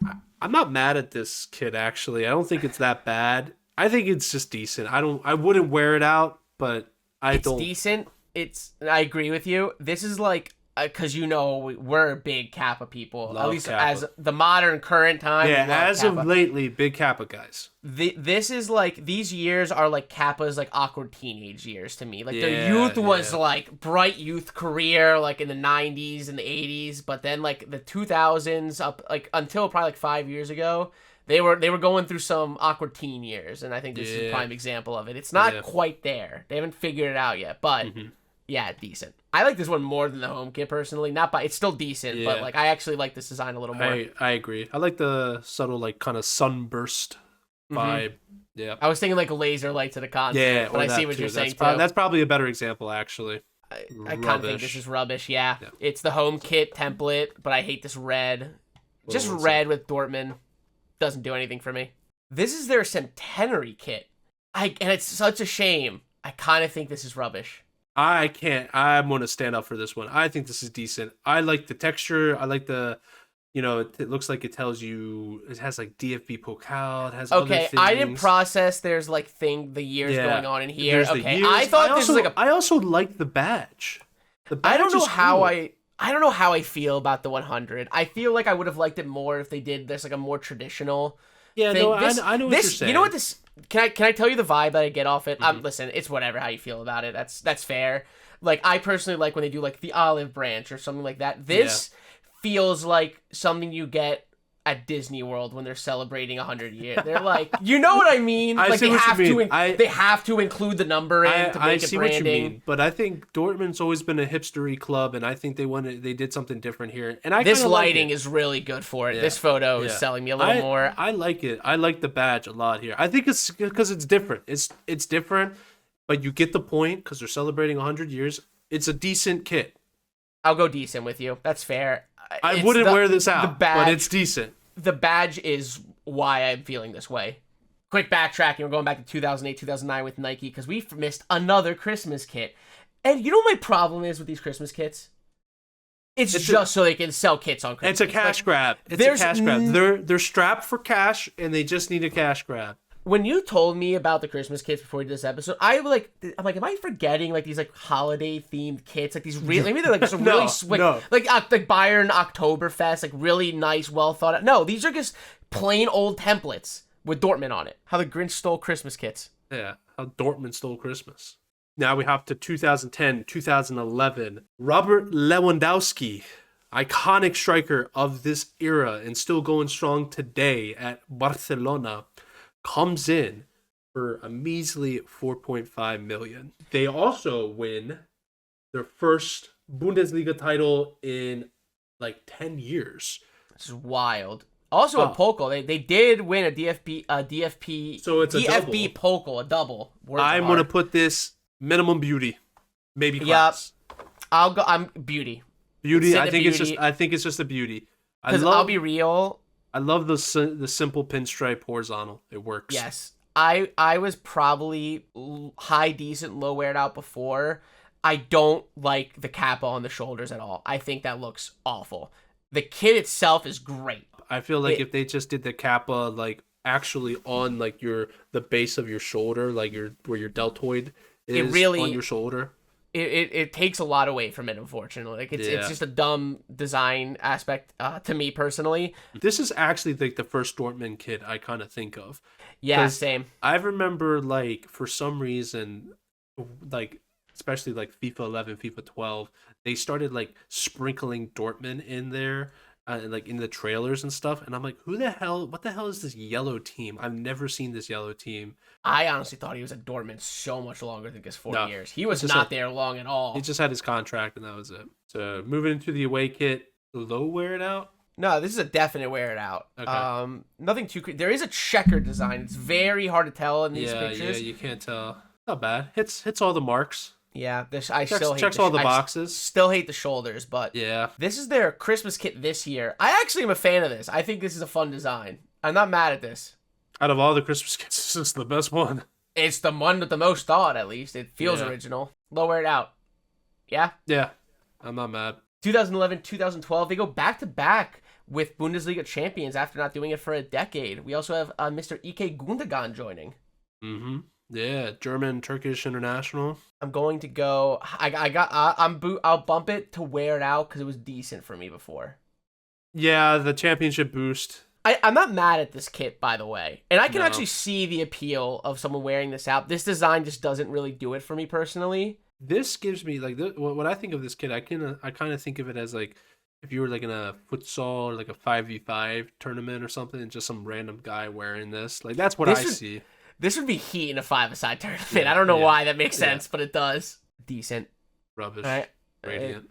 not mad at this kid, actually. I don't think it's that bad. I think it's just decent. I wouldn't wear it out, but it's decent. I agree with you. This is like... Because we're big Kappa people, Love at least Kappa. as the modern current time. Yeah, as Kappa. of lately, big Kappa guys. This is like, these years are like Kappa's like awkward teenage years to me. Like their youth was like bright youth career, like in the 90s and the 80s, but then like the 2000s up like until probably like 5 years ago, they were going through some awkward teen years, and I think this is a prime example of it. It's not quite there. They haven't figured it out yet, but. Yeah, decent. I like this one more than the home kit personally. It's still decent, but like I actually like this design a little more. I agree. I like the subtle like kind of sunburst vibe. Yeah. I was thinking like a laser light to the concept. Yeah, but I see what you're saying too. That's probably a better example, actually. I kind of think this is rubbish. Yeah. It's the home kit template, but I hate this red. Just red with Dortmund doesn't do anything for me. This is their centenary kit. And it's such a shame. I kind of think this is rubbish. I can't. I'm going to stand up for this one. I think this is decent. I like the texture. I like the, it looks like it tells you, it has like DFB Pokal. It has other things. I didn't process there's like the years going on in here. There's okay, I thought this was like I also like the badge. The badge I don't know how cool. I don't know how I feel about the 100. I feel like I would have liked it more if they did this like a more traditional thing. No, I know what you're saying. You know what this... Can I tell you the vibe that I get off it? Listen, it's whatever how you feel about it. That's fair. Like, I personally like when they do like the olive branch or something like that. This feels like something you get at Disney World when they're celebrating 100 years. They're like, you know what I mean? Like they have to include the number in to make it branding. I see what you mean, but I think Dortmund's always been a hipstery club, and I think they did something different here. And this lighting is really good for it. Yeah. This photo is selling me a little more. I like it. I like the badge a lot here. I think it's because it's different. It's different, but you get the point because they're celebrating 100 years. It's a decent kit. I'll go decent with you. That's fair. I wouldn't wear this out, but it's decent. The badge is why I'm feeling this way. quick backtracking. We're going back to 2008, 2009 with Nike because we missed another Christmas kit. And you know what my problem is with these Christmas kits? It's just so they can sell kits on Christmas. It's a cash grab. It's a cash grab. They're strapped for cash, and they just need a cash grab. When you told me about the Christmas kits before we did this episode, I'm like, am I forgetting like these like holiday themed kits? Like these really, maybe they're like some really like Bayern Oktoberfest, like really nice, well thought out. No, these are just plain old templates with Dortmund on it. How the Grinch stole Christmas kits. Yeah, how Dortmund stole Christmas. Now we hop to 2010, 2011. Robert Lewandowski, iconic striker of this era and still going strong today at Barcelona, comes in for a measly 4.5 million. They also win their first Bundesliga title in like 10 years. This is wild. Also a Pokal. They did win a DFP. So it's a DFB Pokal, a double. I'm going to put this minimum beauty, maybe class. Yep. I'll go. I'm beauty. Beauty. I think it's just a beauty. Because I'll be real. I love the simple pinstripe horizontal. It works. Yes. I was probably high decent, low weared out before. I don't like the kappa on the shoulders at all. I think that looks awful. The kit itself is great. I feel like if they just did the kappa like actually on like the base of your shoulder, like where your deltoid is on your shoulder. It takes a lot away from it, unfortunately. Like it's just a dumb design aspect to me personally. This is actually like the first Dortmund kit I kind of think of. Yeah, same. I remember like for some reason, like especially like FIFA 11, FIFA 12, they started like sprinkling Dortmund in there. Like in the trailers and stuff, and I'm like, what the hell is this yellow team? I've never seen this yellow team. I honestly thought he was at Dortmund so much longer than his 4 years. He was not there long at all. He just had his contract, and that was it. So moving into the away kit, low wear it out? No, this is a definite wear it out. Okay. Nothing too. There is a checker design. It's very hard to tell in these pictures. Yeah, you can't tell. Not bad. Hits all the marks. Yeah, I still hate checks all the boxes. Still hate the shoulders, but yeah, this is their Christmas kit this year. I actually am a fan of this. I think this is a fun design. I'm not mad at this. Out of all the Christmas kits, this is the best one. It's the one with the most thought, at least. It feels original. Lower it out. Yeah? Yeah, I'm not mad. 2011, 2012, they go back-to-back with Bundesliga champions after not doing it for a decade. We also have Mr. Ike Gundogan joining. Mm-hmm. Yeah, German, Turkish international. I'm going to go. I'll bump it to wear it out because it was decent for me before. Yeah, the championship boost. I'm not mad at this kit, by the way, and I can actually see the appeal of someone wearing this out. This design just doesn't really do it for me personally. This gives me like when I think of this kit, I kind of think of it as like if you were like in a futsal or like a 5v5 tournament or something, and just some random guy wearing this. Like that's what I see. This would be heat in a 5-a-side tournament. Yeah, I don't know why that makes sense, but it does. Decent. Rubbish. Right. Radiant.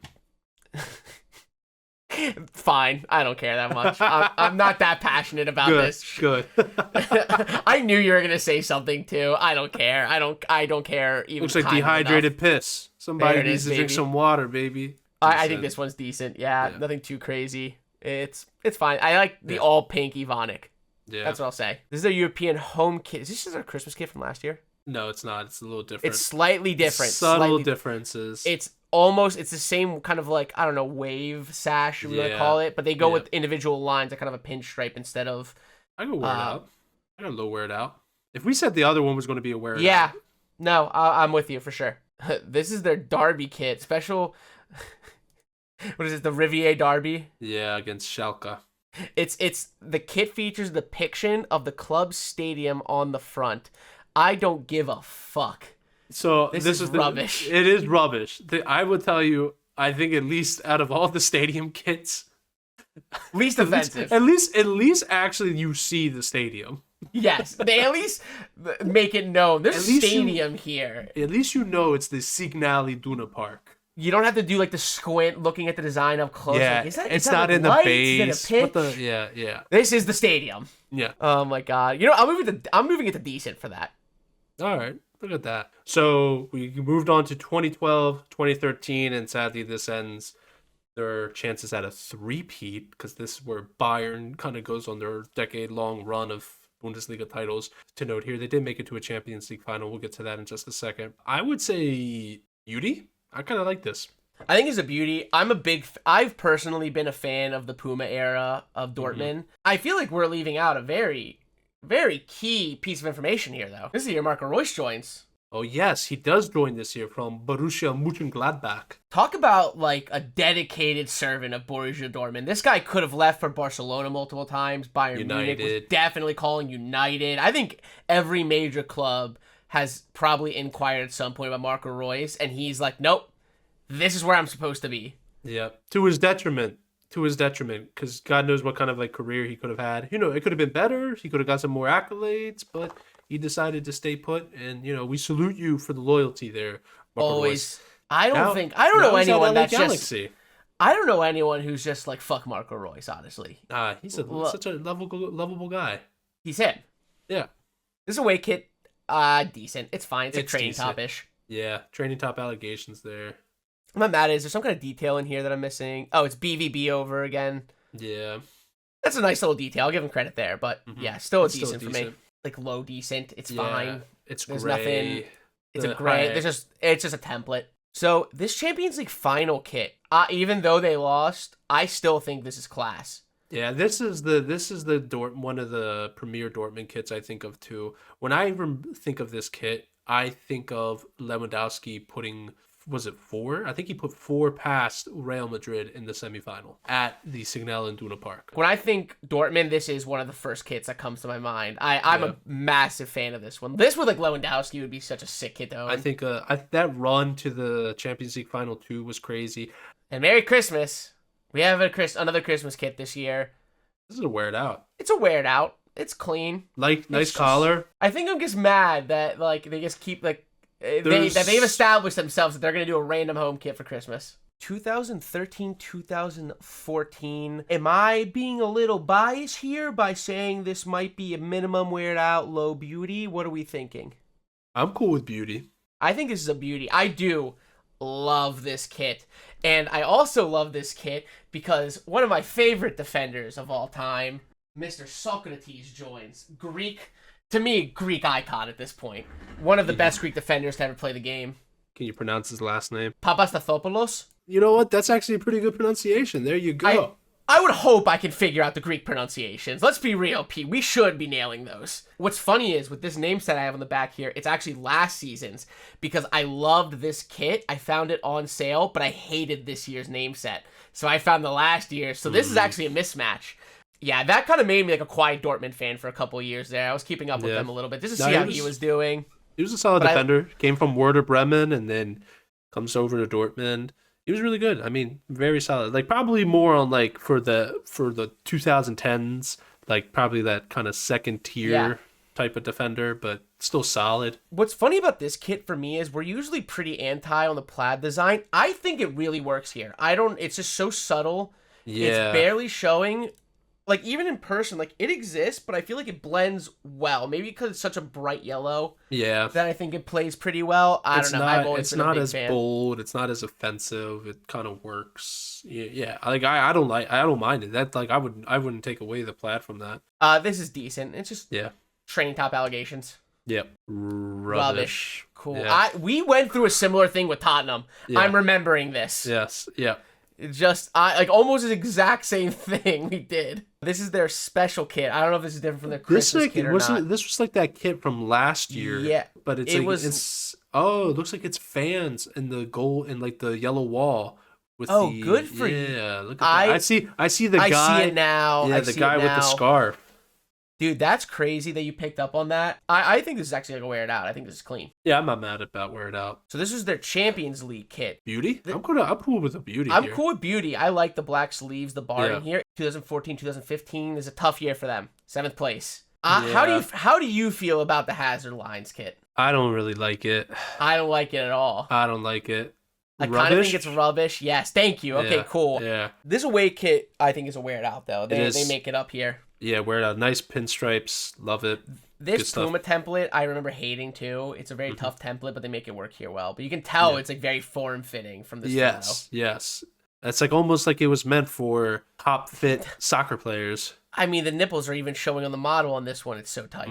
Fine. I don't care that much. I'm not that passionate about this. Good. I knew you were gonna say something too. I don't care. I don't care. Even looks like dehydrated piss. Somebody needs to drink some water, baby. I think this one's decent. Yeah, nothing too crazy. It's fine. I like the all pink Evonik. Yeah. That's what I'll say. This is a European home kit. Is this just a Christmas kit from last year? No, it's not. It's a little different. It's slightly different. Subtle differences. It's the same kind of like, I don't know, wave sash, we want to call it, but they go with individual lines, like kind of a pinstripe instead of... I can wear it out. I can low wear it out. If we said the other one was going to be a wear it out. Yeah. No, I'm with you for sure. This is their Derby kit. Special... What is it? The Rivier Derby? Yeah, against Schalke. It's the kit features the depiction of the club's stadium on the front. I don't give a fuck. So this is rubbish. It is rubbish. I would tell you, I think at least out of all the stadium kits, least offensive. At least actually you see the stadium. Yes, they at least make it known. There's a stadium here. At least you know it's the Signal Iduna Park. You don't have to do like the squint looking at the design up close. Yeah, like, it's not in the base. Yeah. This is the stadium. Yeah. Oh my god. I'm moving it to decent for that. All right. Look at that. So we moved on to 2012, 2013, and sadly this ends their chances at a three-peat because this is where Bayern kind of goes on their decade-long run of Bundesliga titles. To note here, they did make it to a Champions League final. We'll get to that in just a second. I would say beauty. I kind of like this. I think it's a beauty. I've personally been a fan of the Puma era of Dortmund. I feel like we're leaving out a very, very key piece of information here, though. This is the year Marco Reus joins. Oh, yes, he does join this year from Borussia Mönchengladbach. Talk about, like, a dedicated servant of Borussia Dortmund. This guy could have left for Barcelona multiple times. Bayern Munich was definitely calling United. I think every major club has probably inquired at some point about Marco Reus, and he's like, nope, this is where I'm supposed to be. Yeah, to his detriment, because God knows what kind of, like, career he could have had. You know, it could have been better. He could have got some more accolades, but he decided to stay put, and, you know, we salute you for the loyalty there, Marco Always. Reus. I don't know anyone that's just... I don't know anyone who's just like, fuck Marco Reus, honestly. He's such a lovable guy. He's him. Yeah. This away kit, decent. It's fine. It's like training top-ish. Yeah, training top allegations there. I'm not mad. Is there some kind of detail in here that I'm missing? Oh, it's BVB over again. Yeah. That's a nice little detail. I'll give him credit there, but yeah, still decent for me. Like low decent. It's fine. There's gray. Nothing. It's a gray. It's just a template. So this Champions League final kit, even though they lost, I still think this is class. Yeah, this is one of the premier Dortmund kits I think of too. When I think of this kit, I think of Lewandowski putting, was it 4? I think he put 4 past Real Madrid in the semifinal at the Signal Iduna Park. When I think Dortmund, this is one of the first kits that comes to my mind. I'm a massive fan of this one. This with like Lewandowski would be such a sick kit though. I think that run to the Champions League final too was crazy. And Merry Christmas. We have another Christmas kit this year. This is a wear it out. It's a wear it out. It's clean. Like nice collar. I think I'm just mad that like they just keep like they've established themselves that they're going to do a random home kit for Christmas. 2013, 2014. Am I being a little biased here by saying this might be a minimum wear it out, low beauty? What are we thinking? I'm cool with beauty. I think this is a beauty. I do love this kit. And I also love this kit because one of my favorite defenders of all time, Mr. Socrates, joins. To me, Greek icon at this point. One of the best Greek defenders to ever play the game. Can you pronounce his last name? Papastathopoulos. You know what? That's actually a pretty good pronunciation. There you go. I would hope I can figure out the Greek pronunciations. Let's be real, Pete. We should be nailing those. What's funny is, with this name set I have on the back here, it's actually last season's, because I loved this kit. I found it on sale, but I hated this year's name set. So I found the last year. So this is actually a mismatch. Yeah, that kind of made me like a quiet Dortmund fan for a couple of years there. I was keeping up with them a little bit just to see how he was doing. He was a solid defender. Came from Werder Bremen and then comes over to Dortmund. He was really good. I mean, very solid. Like probably more on like for the 2010s, like probably that kind of second tier type of defender, but still solid. What's funny about this kit for me is we're usually pretty anti on the plaid design. I think it really works here. It's just so subtle. Yeah. It's barely showing. Like, even in person, like, it exists, but I feel like it blends well. Maybe because it's such a bright yellow. Yeah. That I think it plays pretty well. I don't know. I've always been a big fan. It's not as bold. It's not as offensive. It kind of works. Yeah. Like, I don't mind it. That, like, I wouldn't take away the plaid from that. This is decent. It's just training top allegations. Yep. Rubbish. Cool. Yeah. We went through a similar thing with Tottenham. Yeah. I'm remembering this. Yes. Yeah. Just like almost the exact same thing we did. This is their special kit. I don't know if this is different from their Christmas kit or not. This was like that kit from last year. Yeah, but it looks like it's fans in the gold and like the yellow wall. Good for you. Yeah, look at that. I see the guy. I see it now. Yeah, the guy with the scarf. Dude, that's crazy that you picked up on that. I think this is actually gonna wear it out. I think this is clean. Yeah, I'm not mad about wear it out. So this is their Champions League kit. Beauty? I'm cool with the beauty. I'm cool with beauty. I like the black sleeves, the barring here. 2014, 2015 is a tough year for them. 7th place. How do you feel about the Hazard Lines kit? I don't really like it. I don't like it at all. I don't like it. I kind of think it's rubbish. Yes, thank you. Okay, cool. Yeah. This away kit, I think, is a wear it out though. They make it up here. Yeah, wear it out. Nice pinstripes. Love it. This Puma template, I remember hating too. It's a very tough template, but they make it work here well. But you can tell it's like very form-fitting from this photo. Yes. It's like almost like it was meant for top fit soccer players. I mean, the nipples are even showing on the model on this one. It's so tight.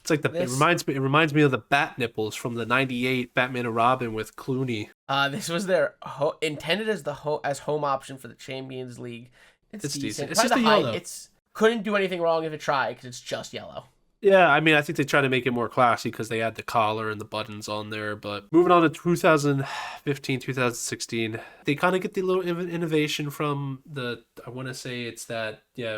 It's like it reminds me of the bat nipples from the '98 Batman and Robin with Clooney. This was their intended as as home option for the Champions League. It's decent. It's just a yellow. It's couldn't do anything wrong if it tried because it's just yellow. Yeah, I mean, I think they try to make it more classy because they had the collar and the buttons on there. But moving on to 2015, 2016, they kind of get the little innovation from I want to say it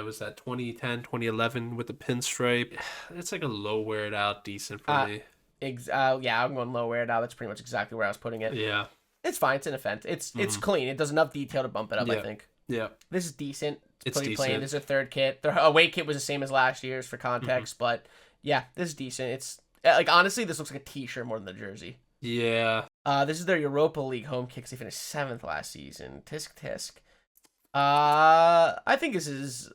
was that 2010, 2011 with the pinstripe. It's like a low wear it out, decent for me. Yeah, I'm going low wear it out. That's pretty much exactly where I was putting it. Yeah. It's fine. It's an offense. It's clean. It does enough detail to bump it up, I think. Yeah. This is decent. It's pretty decent. plain. This is a third kit. Their away kit was the same as last year's for context, but yeah, this is decent. It's like honestly, this looks like a t-shirt more than the jersey. Yeah. This is their Europa League home kicks. They finished 7th last season. Tisk. I think this is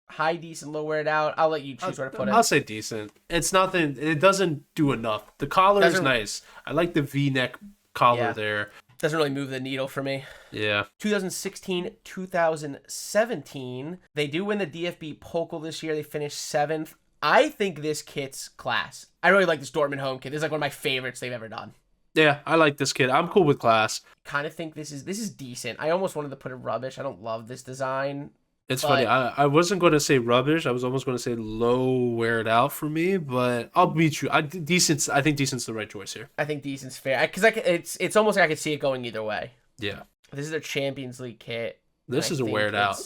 high, decent, low wear it out. I'll let you choose where to put it. I'll say decent. It's nothing. It doesn't do enough. The collar is nice. I like the V-neck collar there. Doesn't really move the needle for me. Yeah. 2016, 2017. They do win the DFB Pokal this year. They finished 7th. I think this kit's class. I really like this Dortmund home kit. This is like one of my favorites they've ever done. Yeah, I like this kit. I'm cool with class. Kind of think this is decent. I almost wanted to put it rubbish. I don't love this design. It's funny. I wasn't going to say rubbish. I was almost going to say low wear it out for me, but I'll beat you. I think decent's the right choice here. I think decent's fair because it's almost like I could see it going either way. Yeah. This is their Champions League kit. This is a wear it out.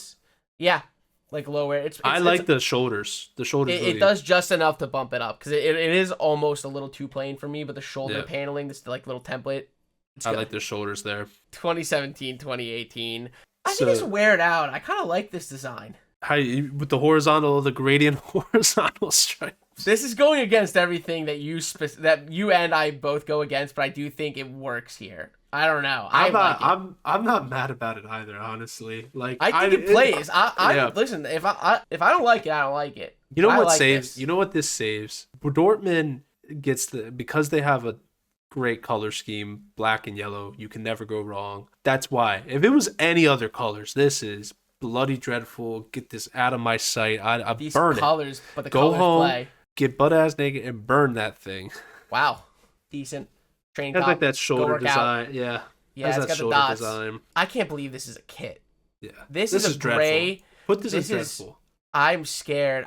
Yeah, like low wear. I like the shoulders. The shoulders. It does just enough to bump it up because it is almost a little too plain for me. But the shoulder paneling, this like little template. I like the shoulders there. 2017, 2018. I think it's wear it out. I kind of like this design. With the gradient horizontal stripes. This is going against everything that you and I both go against, but I do think it works here. I don't know. I'm not mad about it either, honestly. Like I think it plays. Listen, if I don't like it, I don't like it. You know what saves? You know what this saves? Dortmund gets because they have a great color scheme, black and yellow. You can never go wrong. That's why. If it was any other colors, this is bloody dreadful. Get this out of my sight. I burn colors, it. But the go colors home, play. Get butt ass naked, and burn that thing. Wow, decent. Training top. Has like that shoulder design. Yeah. Yeah, it's got the dots. Design. I can't believe this is a kit. Yeah. This is a gray. Dreadful. Put this in dreadful. I'm scared.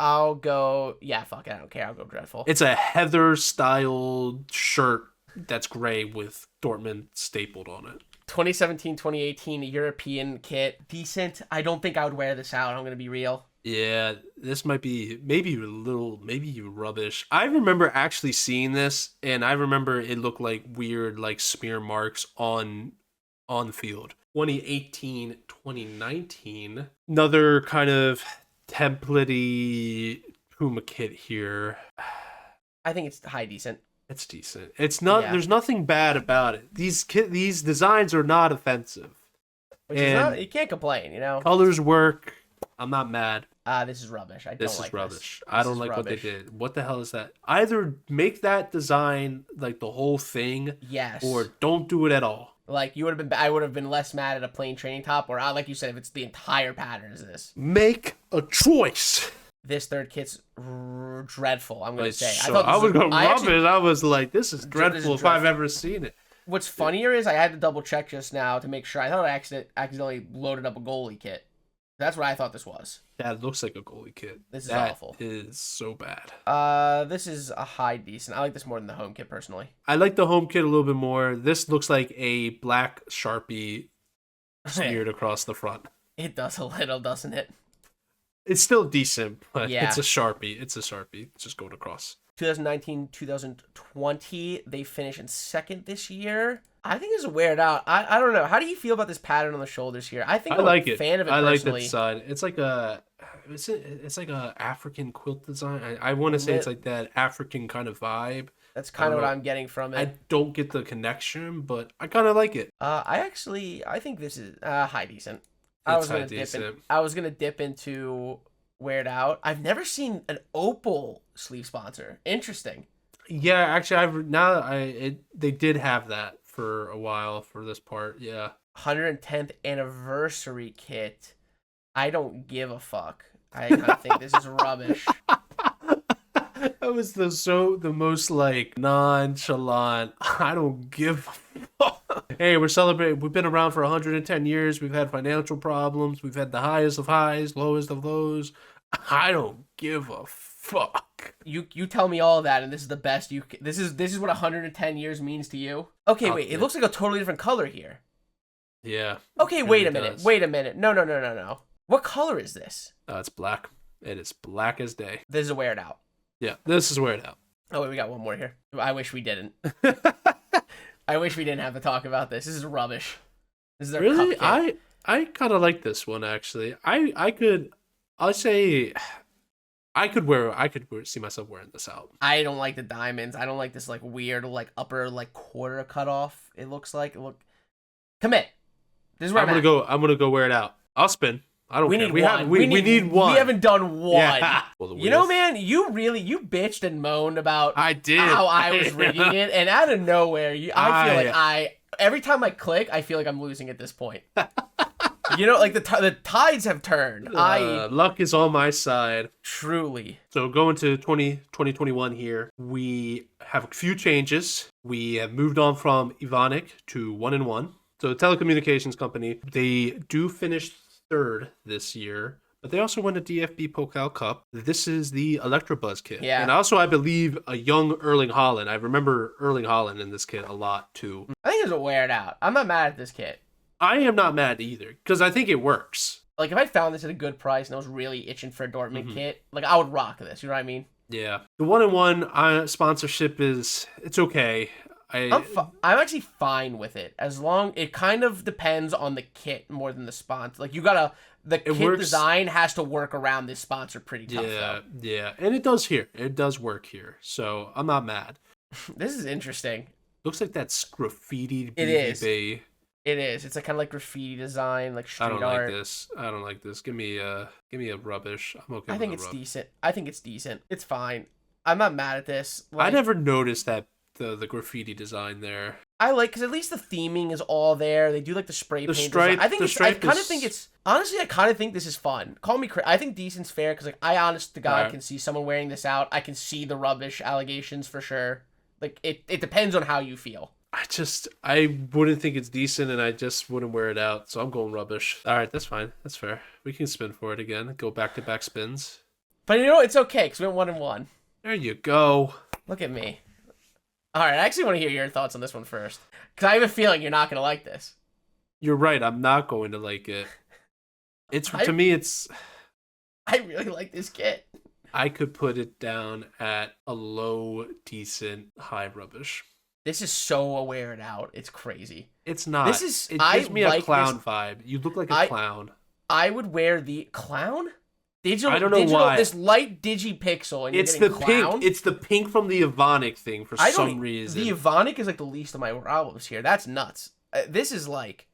I'll go. Yeah, fuck it. I don't care. I'll go dreadful. It's a Heather style shirt that's gray with Dortmund stapled on it. 2017, 2018 European kit. Decent. I don't think I would wear this out. I'm going to be real. Yeah, this might be maybe rubbish. I remember actually seeing this, and I remember it looked like weird like smear marks on the field. 2018, 2019. Another kind of template-y Puma kit here. I think it's high decent. It's decent. It's not. Yeah. There's nothing bad about it. These designs are not offensive. You can't complain. You know, colors work. I'm not mad. This is rubbish. This is rubbish. I don't like what they did. What the hell is that? Either make that design like the whole thing, yes, or don't do it at all. Like I would have been less mad at a plain training top, or like you said, if it's the entire pattern is this. Make a choice. This third kit's dreadful. I'm gonna say. I would go rubbish. I was like, this is dreadful if I've ever seen it. What's funnier is I had to double check just now to make sure. I thought I accidentally loaded up a goalie kit. That's what I thought this was. That looks like a goalie kit. This is awful. That is so bad. This is a high decent. I like this more than the home kit personally. I like the home kit a little bit more. This looks like a black Sharpie smeared across the front. It does a little, doesn't it? It's still decent, but it's a Sharpie. It's just going across. 2019, 2020, they finish in second this year. I think it's weird out. I don't know. How do you feel about this pattern on the shoulders here? I think I'm like a fan of it. I like the design. It's like a African quilt design. I want to say it's like that African kind of vibe. That's kind of what I'm getting from it. I don't get the connection, but I kind of like it. I think this is high decent. I was gonna dip into wear it out. I've never seen an opal sleeve sponsor. Interesting. Yeah, actually, they did have that for a while for this part. Yeah. 110th anniversary kit. I don't give a fuck. I think this is rubbish. That was the most like nonchalant. I don't give a fuck. Hey, we're celebrating. We've been around for 110 years. We've had financial problems. We've had the highest of highs, lowest of lows. I don't give a fuck. You tell me all of that, and this is the best you. This is what 110 years means to you. Okay, wait. It looks like a totally different color here. Yeah. Okay, wait a minute. Wait a minute. No. What color is this? It's black. It is black as day. This is a wear it out. Yeah, this is wear it out. Oh wait, we got one more here. I wish we didn't. I wish we didn't have to talk about this. This is rubbish. This is our really. Cupcake. I kind of like this one actually. I could see myself wearing this out. I don't like the diamonds. I don't like this like weird like upper like quarter cut off. It looks like commit. This is where I'm gonna go wear it out. I'll spin. I don't care. We need one. We haven't done one. Yeah. Well, you know, man, you bitched and moaned about I did. how I was rigging it, and out of nowhere, I feel like every time I click, I feel like I'm losing at this point. You know, like the tides have turned. Luck is on my side. Truly. So going to 2021 here, we have a few changes. We have moved on from Ivanic to 1-1. So the telecommunications company, they do finish third this year, but they also won the DFB Pokal Cup. This is the Electrobuzz kit. Yeah. And also, I believe, a young Erling Haaland. I remember Erling Haaland in this kit a lot, too. I think it's a wear it out. I'm not mad at this kit. I am not mad either, because I think it works. Like, if I found this at a good price and I was really itching for a Dortmund kit, like, I would rock this. You know what I mean? Yeah. The 1-1 sponsorship it's okay. I'm actually fine with it, as long it kind of depends on the kit more than the sponsor. Like the kit design has to work around this sponsor pretty tough. Yeah, and it does here. It does work here, so I'm not mad. This is interesting. Looks like that's graffitied. It is. It is. It's kind of like graffiti design, like street art. I don't like this. Give me a rubbish. I'm okay. I think it's decent. I think it's decent. It's fine. I'm not mad at this. I never noticed that. The graffiti design there. I like, because at least the theming is all there. They do like the spray paint stripe. design. I kind of think it's honestly. I kind of think this is fun. Call me crazy. I think decent's fair because like I honest to God can see someone wearing this out. I can see the rubbish allegations for sure. Like it depends on how you feel. I wouldn't think it's decent, and I just wouldn't wear it out. So I'm going rubbish. All right, that's fine. That's fair. We can spin for it again. Go back-to-back spins. But you know it's okay because we went 1-1. There you go. Look at me. All right, I actually want to hear your thoughts on this one first, because I have a feeling you're not going to like this. You're right. I'm not going to like it. To me, it's... I really like this kit. I could put it down at a low, decent, high rubbish. This is so a wear it out. It's crazy. It's not. It gives me a clown vibe. You look like a clown. I would wear the clown? I don't know why. This light digipixel, and it's the pink. It's the pink from the Ivanic thing for some reason. The Ivanic is like the least of my problems here. That's nuts. This is like,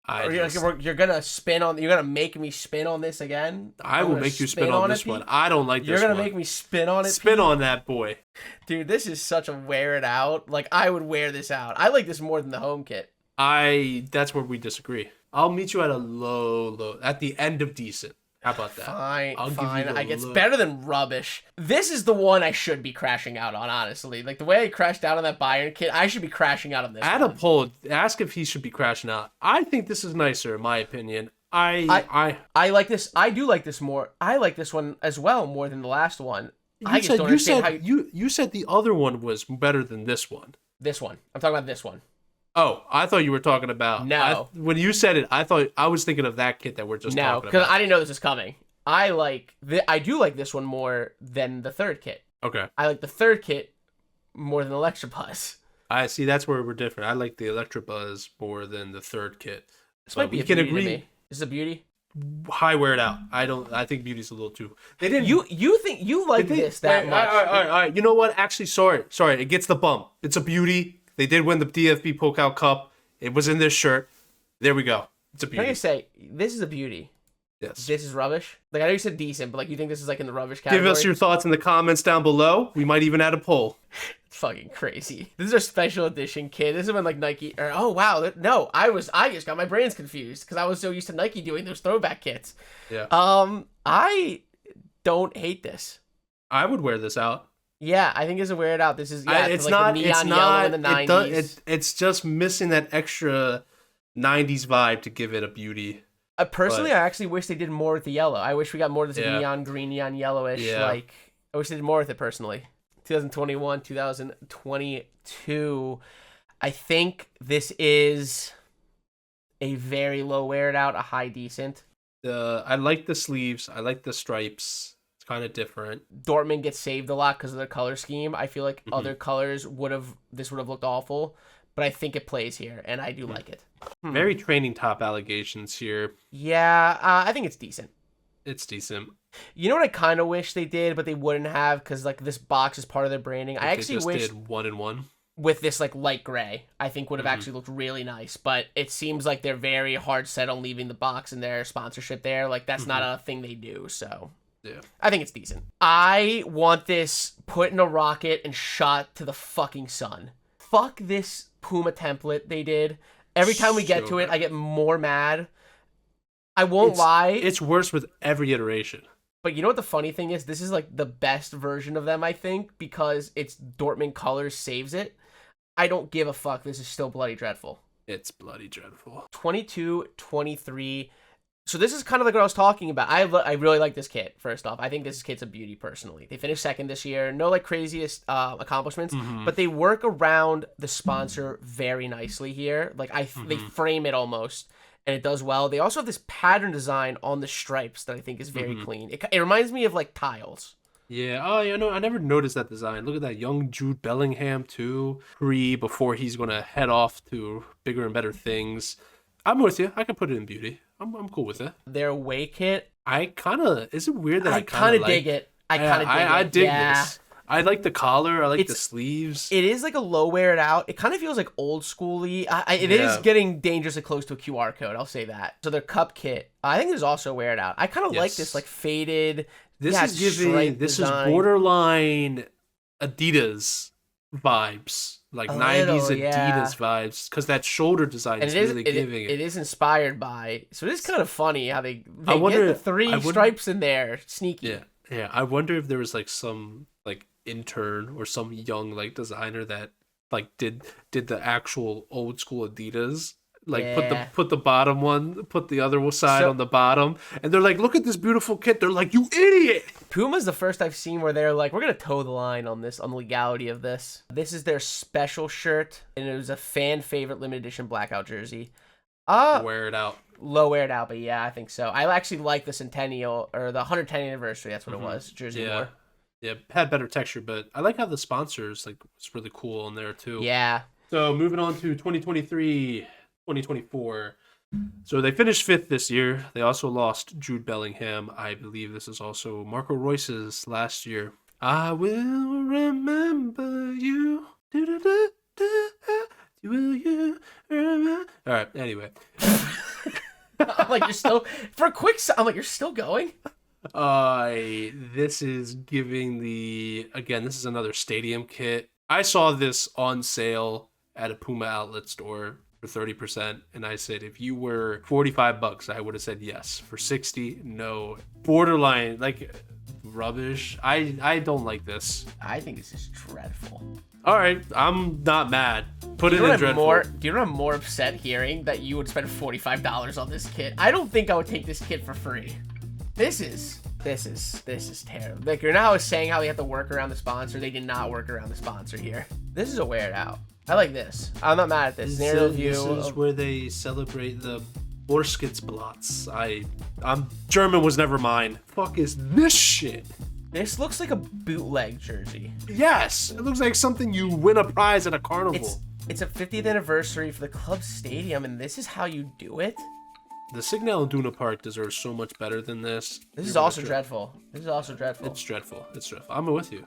you're gonna spin on. You're gonna make me spin on this again. I will make you spin on this one. I don't like this one. You're gonna make me spin on it. Spin on that boy, dude. This is such a wear it out. Like I would wear this out. I like this more than the home kit. That's where we disagree. I'll meet you at a low at the end of decent. How about that? Fine. I guess it's better than rubbish. This is the one I should be crashing out on, honestly. Like, the way I crashed out on that Bayern kit, I should be crashing out on this Add a poll. Ask if he should be crashing out. I think this is nicer, in my opinion. I like this. I do like this more. I like this one as well more than the last one. You said the other one was better than this one. This one. I'm talking about this one. Oh, I thought you were talking about... No. When you said it, I was thinking of that kit that we're just talking about. No, because I didn't know this was coming. I do like this one more than the third kit. Okay. I like the third kit more than the Electrobuzz. I see. That's where we're different. I like the Electrobuzz more than the third kit. This might be a beauty to me. This is a beauty. High wear it out. I think beauty's a little too... They didn't... You think you like this that much? All right. You know what? Actually, sorry. It gets the bump. It's a beauty. They did win the DFB Pokal Cup. It was in this shirt. There we go. It's a beauty. Can I say, this is a beauty. Yes. This is rubbish. Like, I know you said decent, but like, you think this is like in the rubbish category? Give us your thoughts in the comments down below. We might even add a poll. It's fucking crazy. This is a special edition kit. This is when like Nike, or oh wow, no, I just got my brains confused because I was so used to Nike doing those throwback kits. Yeah. I don't hate this. I would wear this out. Yeah, I think it's a wear it out. This is it's like not the neon it's yellow not in the 90s. it's just missing that extra 90s vibe to give it a beauty. Personally, I actually wish they did more with the yellow. I wish we got more of this neon green, neon yellowish. Yeah. Like, I wish they did more with it personally. 2021, 2022. I think this is a very low wear it out, a high decent. I like the sleeves. I like the stripes. It's kind of different. Dortmund gets saved a lot because of their color scheme. I feel like other colors would have looked awful, but I think it plays here, and I do like it. Very training top allegations here. Yeah, I think it's decent. It's decent. You know what I kind of wish they did, but they wouldn't have because like this box is part of their branding. I actually wish did 1-in-1 with this like light gray. I think would have actually looked really nice, but it seems like they're very hard set on leaving the box and their sponsorship there. Like that's not a thing they do. So yeah, I think it's decent. I want this put in a rocket and shot to the fucking sun. Fuck this Puma template they did. Every time we get to it, I get more mad. I won't lie. It's worse with every iteration. But you know what the funny thing is? This is like the best version of them, I think, because it's Dortmund colors saves it. I don't give a fuck. This is still bloody dreadful. It's bloody dreadful. 22, 23. So this is kind of like what I was talking about. I really like this kit, first off. I think this kit's a beauty, personally. They finished second this year. No, like, craziest accomplishments. But they work around the sponsor very nicely here. Like, they frame it almost. And it does well. They also have this pattern design on the stripes that I think is very clean. It reminds me of like tiles. Yeah. Oh, yeah. No, I never noticed that design. Look at that young Jude Bellingham too. Before he's gonna head off to bigger and better things. I'm with you. I can put it in beauty. I'm cool with it. Their away kit. Is it weird that I kind of dig it. I dig this. I like the collar. I like the sleeves. It is like a low wear it out. It kind of feels like old schooly. It is getting dangerously close to a QR code. I'll say that. So their cup kit, I think is also wear it out. I kind of like this like faded. This is borderline Adidas vibes, like 90s Adidas vibes, because that shoulder design is really giving it. It is inspired by. So it is kind of funny how they get the three stripes in there, sneaky. Yeah. I wonder if there was like some like intern or some young like designer that like did the actual old school Adidas, like put the bottom one, put the other side on the bottom, and they're like, look at this beautiful kit. They're like, you idiot. Puma's the first I've seen where they're like, we're gonna toe the line on the legality of this. This is their special shirt, and it was a fan favorite limited edition blackout jersey. Wear it out. Low wear it out, but yeah, I think so. I actually like the centennial or the 110th anniversary. That's what it was. Jersey more. Yeah, had better texture, but I like how the sponsors like it's really cool in there too. Yeah. So moving on to 2023, 2024. So they finished 5th this year. They also lost Jude Bellingham. I believe this is also Marco Reus's last year. I will remember you. Will you remember? All right. Anyway. I'm like, you're still for a quick. I'm like, you're still going. This is giving this is another stadium kit. I saw this on sale at a Puma outlet store for 30%, and I said if you were $45, I would have said yes. For 60, no. Borderline like rubbish. I don't like this. I think this is dreadful. All right, I'm not mad. Put it in dreadful. Do you know what I'm more upset hearing? That you would spend $45 on this kit. I don't think I would take this kit for free. This is terrible. Like, you're now saying how they have to work around the sponsor. They did not work around the sponsor here. This is a wear it out. I like this. I'm not mad at this. This is where they celebrate the BORUSSIA. German was never mine. Fuck is this shit? This looks like a bootleg jersey. Yes, it looks like something you win a prize at a carnival. It's a 50th anniversary for the club stadium, and this is how you do it? The Signal Iduna Park deserves so much better than this. This is also dreadful. It's dreadful. I'm with you.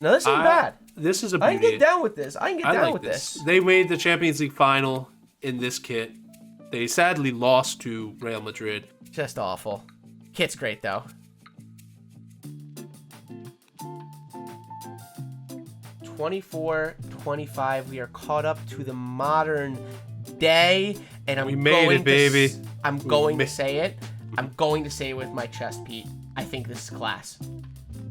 No, this isn't bad. This is a beauty. I can get down with this. I can get down with this. They made the Champions League final in this kit. They sadly lost to Real Madrid. Just awful. Kit's great, though. 24, 25. We are caught up to the modern day, and We made it, baby. I'm going to say it. I'm going to say it with my chest, Pete. I think this is class.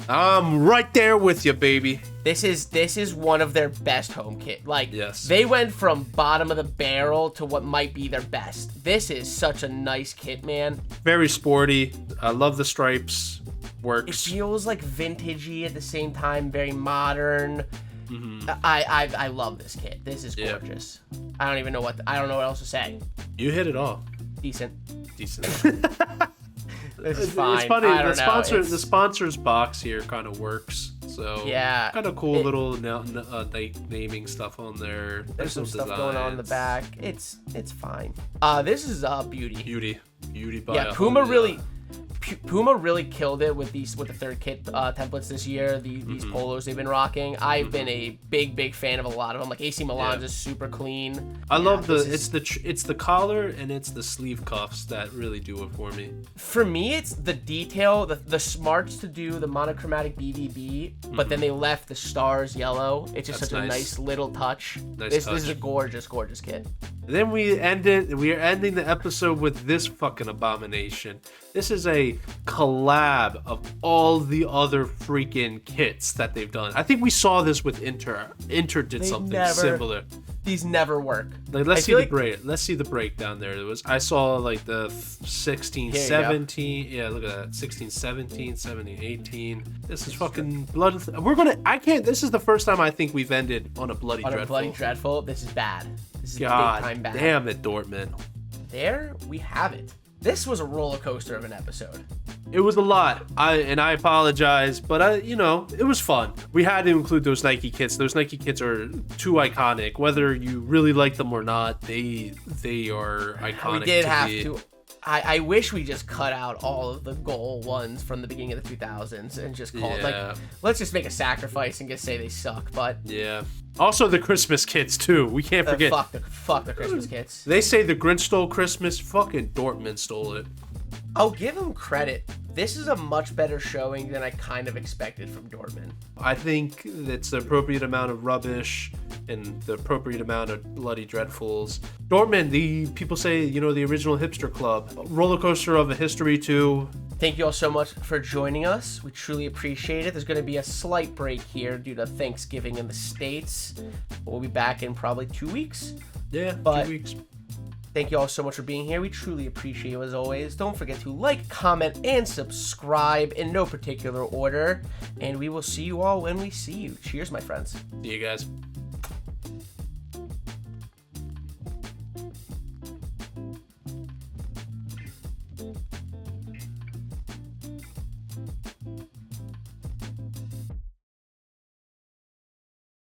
I'm right there with you, baby. This is one of their best home kit. Like, Yes. They went from bottom of the barrel to what might be their best. This is such a nice kit, man. Very sporty. I love the stripes. It Works. feels like vintagey at the same time, very modern. I love this kit. This is Yeah. gorgeous. I don't know what else to say. You hit it all. Decent. Decent. This is fine. It's funny. I don't know. The sponsor's box here kind of works. So Yeah, kind of cool little naming stuff on there. There's some stuff going on in the back. It's fine. This is beauty. Beauty by Yeah, Puma really killed it with the third kit templates this year. These polos they've been rocking. I've been a big fan of a lot of them. Like AC Milan's is super clean. I love it's the collar and it's the sleeve cuffs that really do it for me. For me, it's the detail, the smarts to do the monochromatic BVB, but then they left the stars yellow. It's just That's such a nice. nice little touch. Nice This touch. is a gorgeous kit. Then we are ending the episode with this fucking abomination. This is a collab of all the other freaking kits that they've done. I think we saw this with Inter. Inter did something similar. These never work. Like, let's see the breakdown there. I saw like the 16, 17. Yeah, look at that. 16, 17, 17, 18. This is fucking blood. This is the first time I think we've ended on a bloody dreadful. Bloody dreadful. This is bad. This is God big time bad. damn it, Dortmund. There we have it. This was a roller coaster of an episode. It was a lot. I apologize, but it was fun. We had to include those Nike kits. Those Nike kits are too iconic. Whether you really like them or not, they are iconic. We did have to. I wish we just cut out all of the goal ones from the beginning of the 2000s and just call it like, let's just make a sacrifice and just say they suck. But yeah. Also the Christmas kits too. We can't forget. Fuck the Christmas kits. They say the Grinch stole Christmas. Fucking Dortmund stole it. I'll give them credit. This is a much better showing than I kind of expected from Dortmund. I think it's the appropriate amount of rubbish and the appropriate amount of bloody dreadfuls. Dortmund, the people say, the original hipster club. Roller coaster of a history too. Thank you all so much for joining us. We truly appreciate it. There's going to be a slight break here due to Thanksgiving in the States. We'll be back in probably 2 weeks. Yeah, but 2 weeks. Thank you all so much for being here. We truly appreciate you as always. Don't forget to like, comment, and subscribe in no particular order. And we will see you all when we see you. Cheers, my friends. See you guys.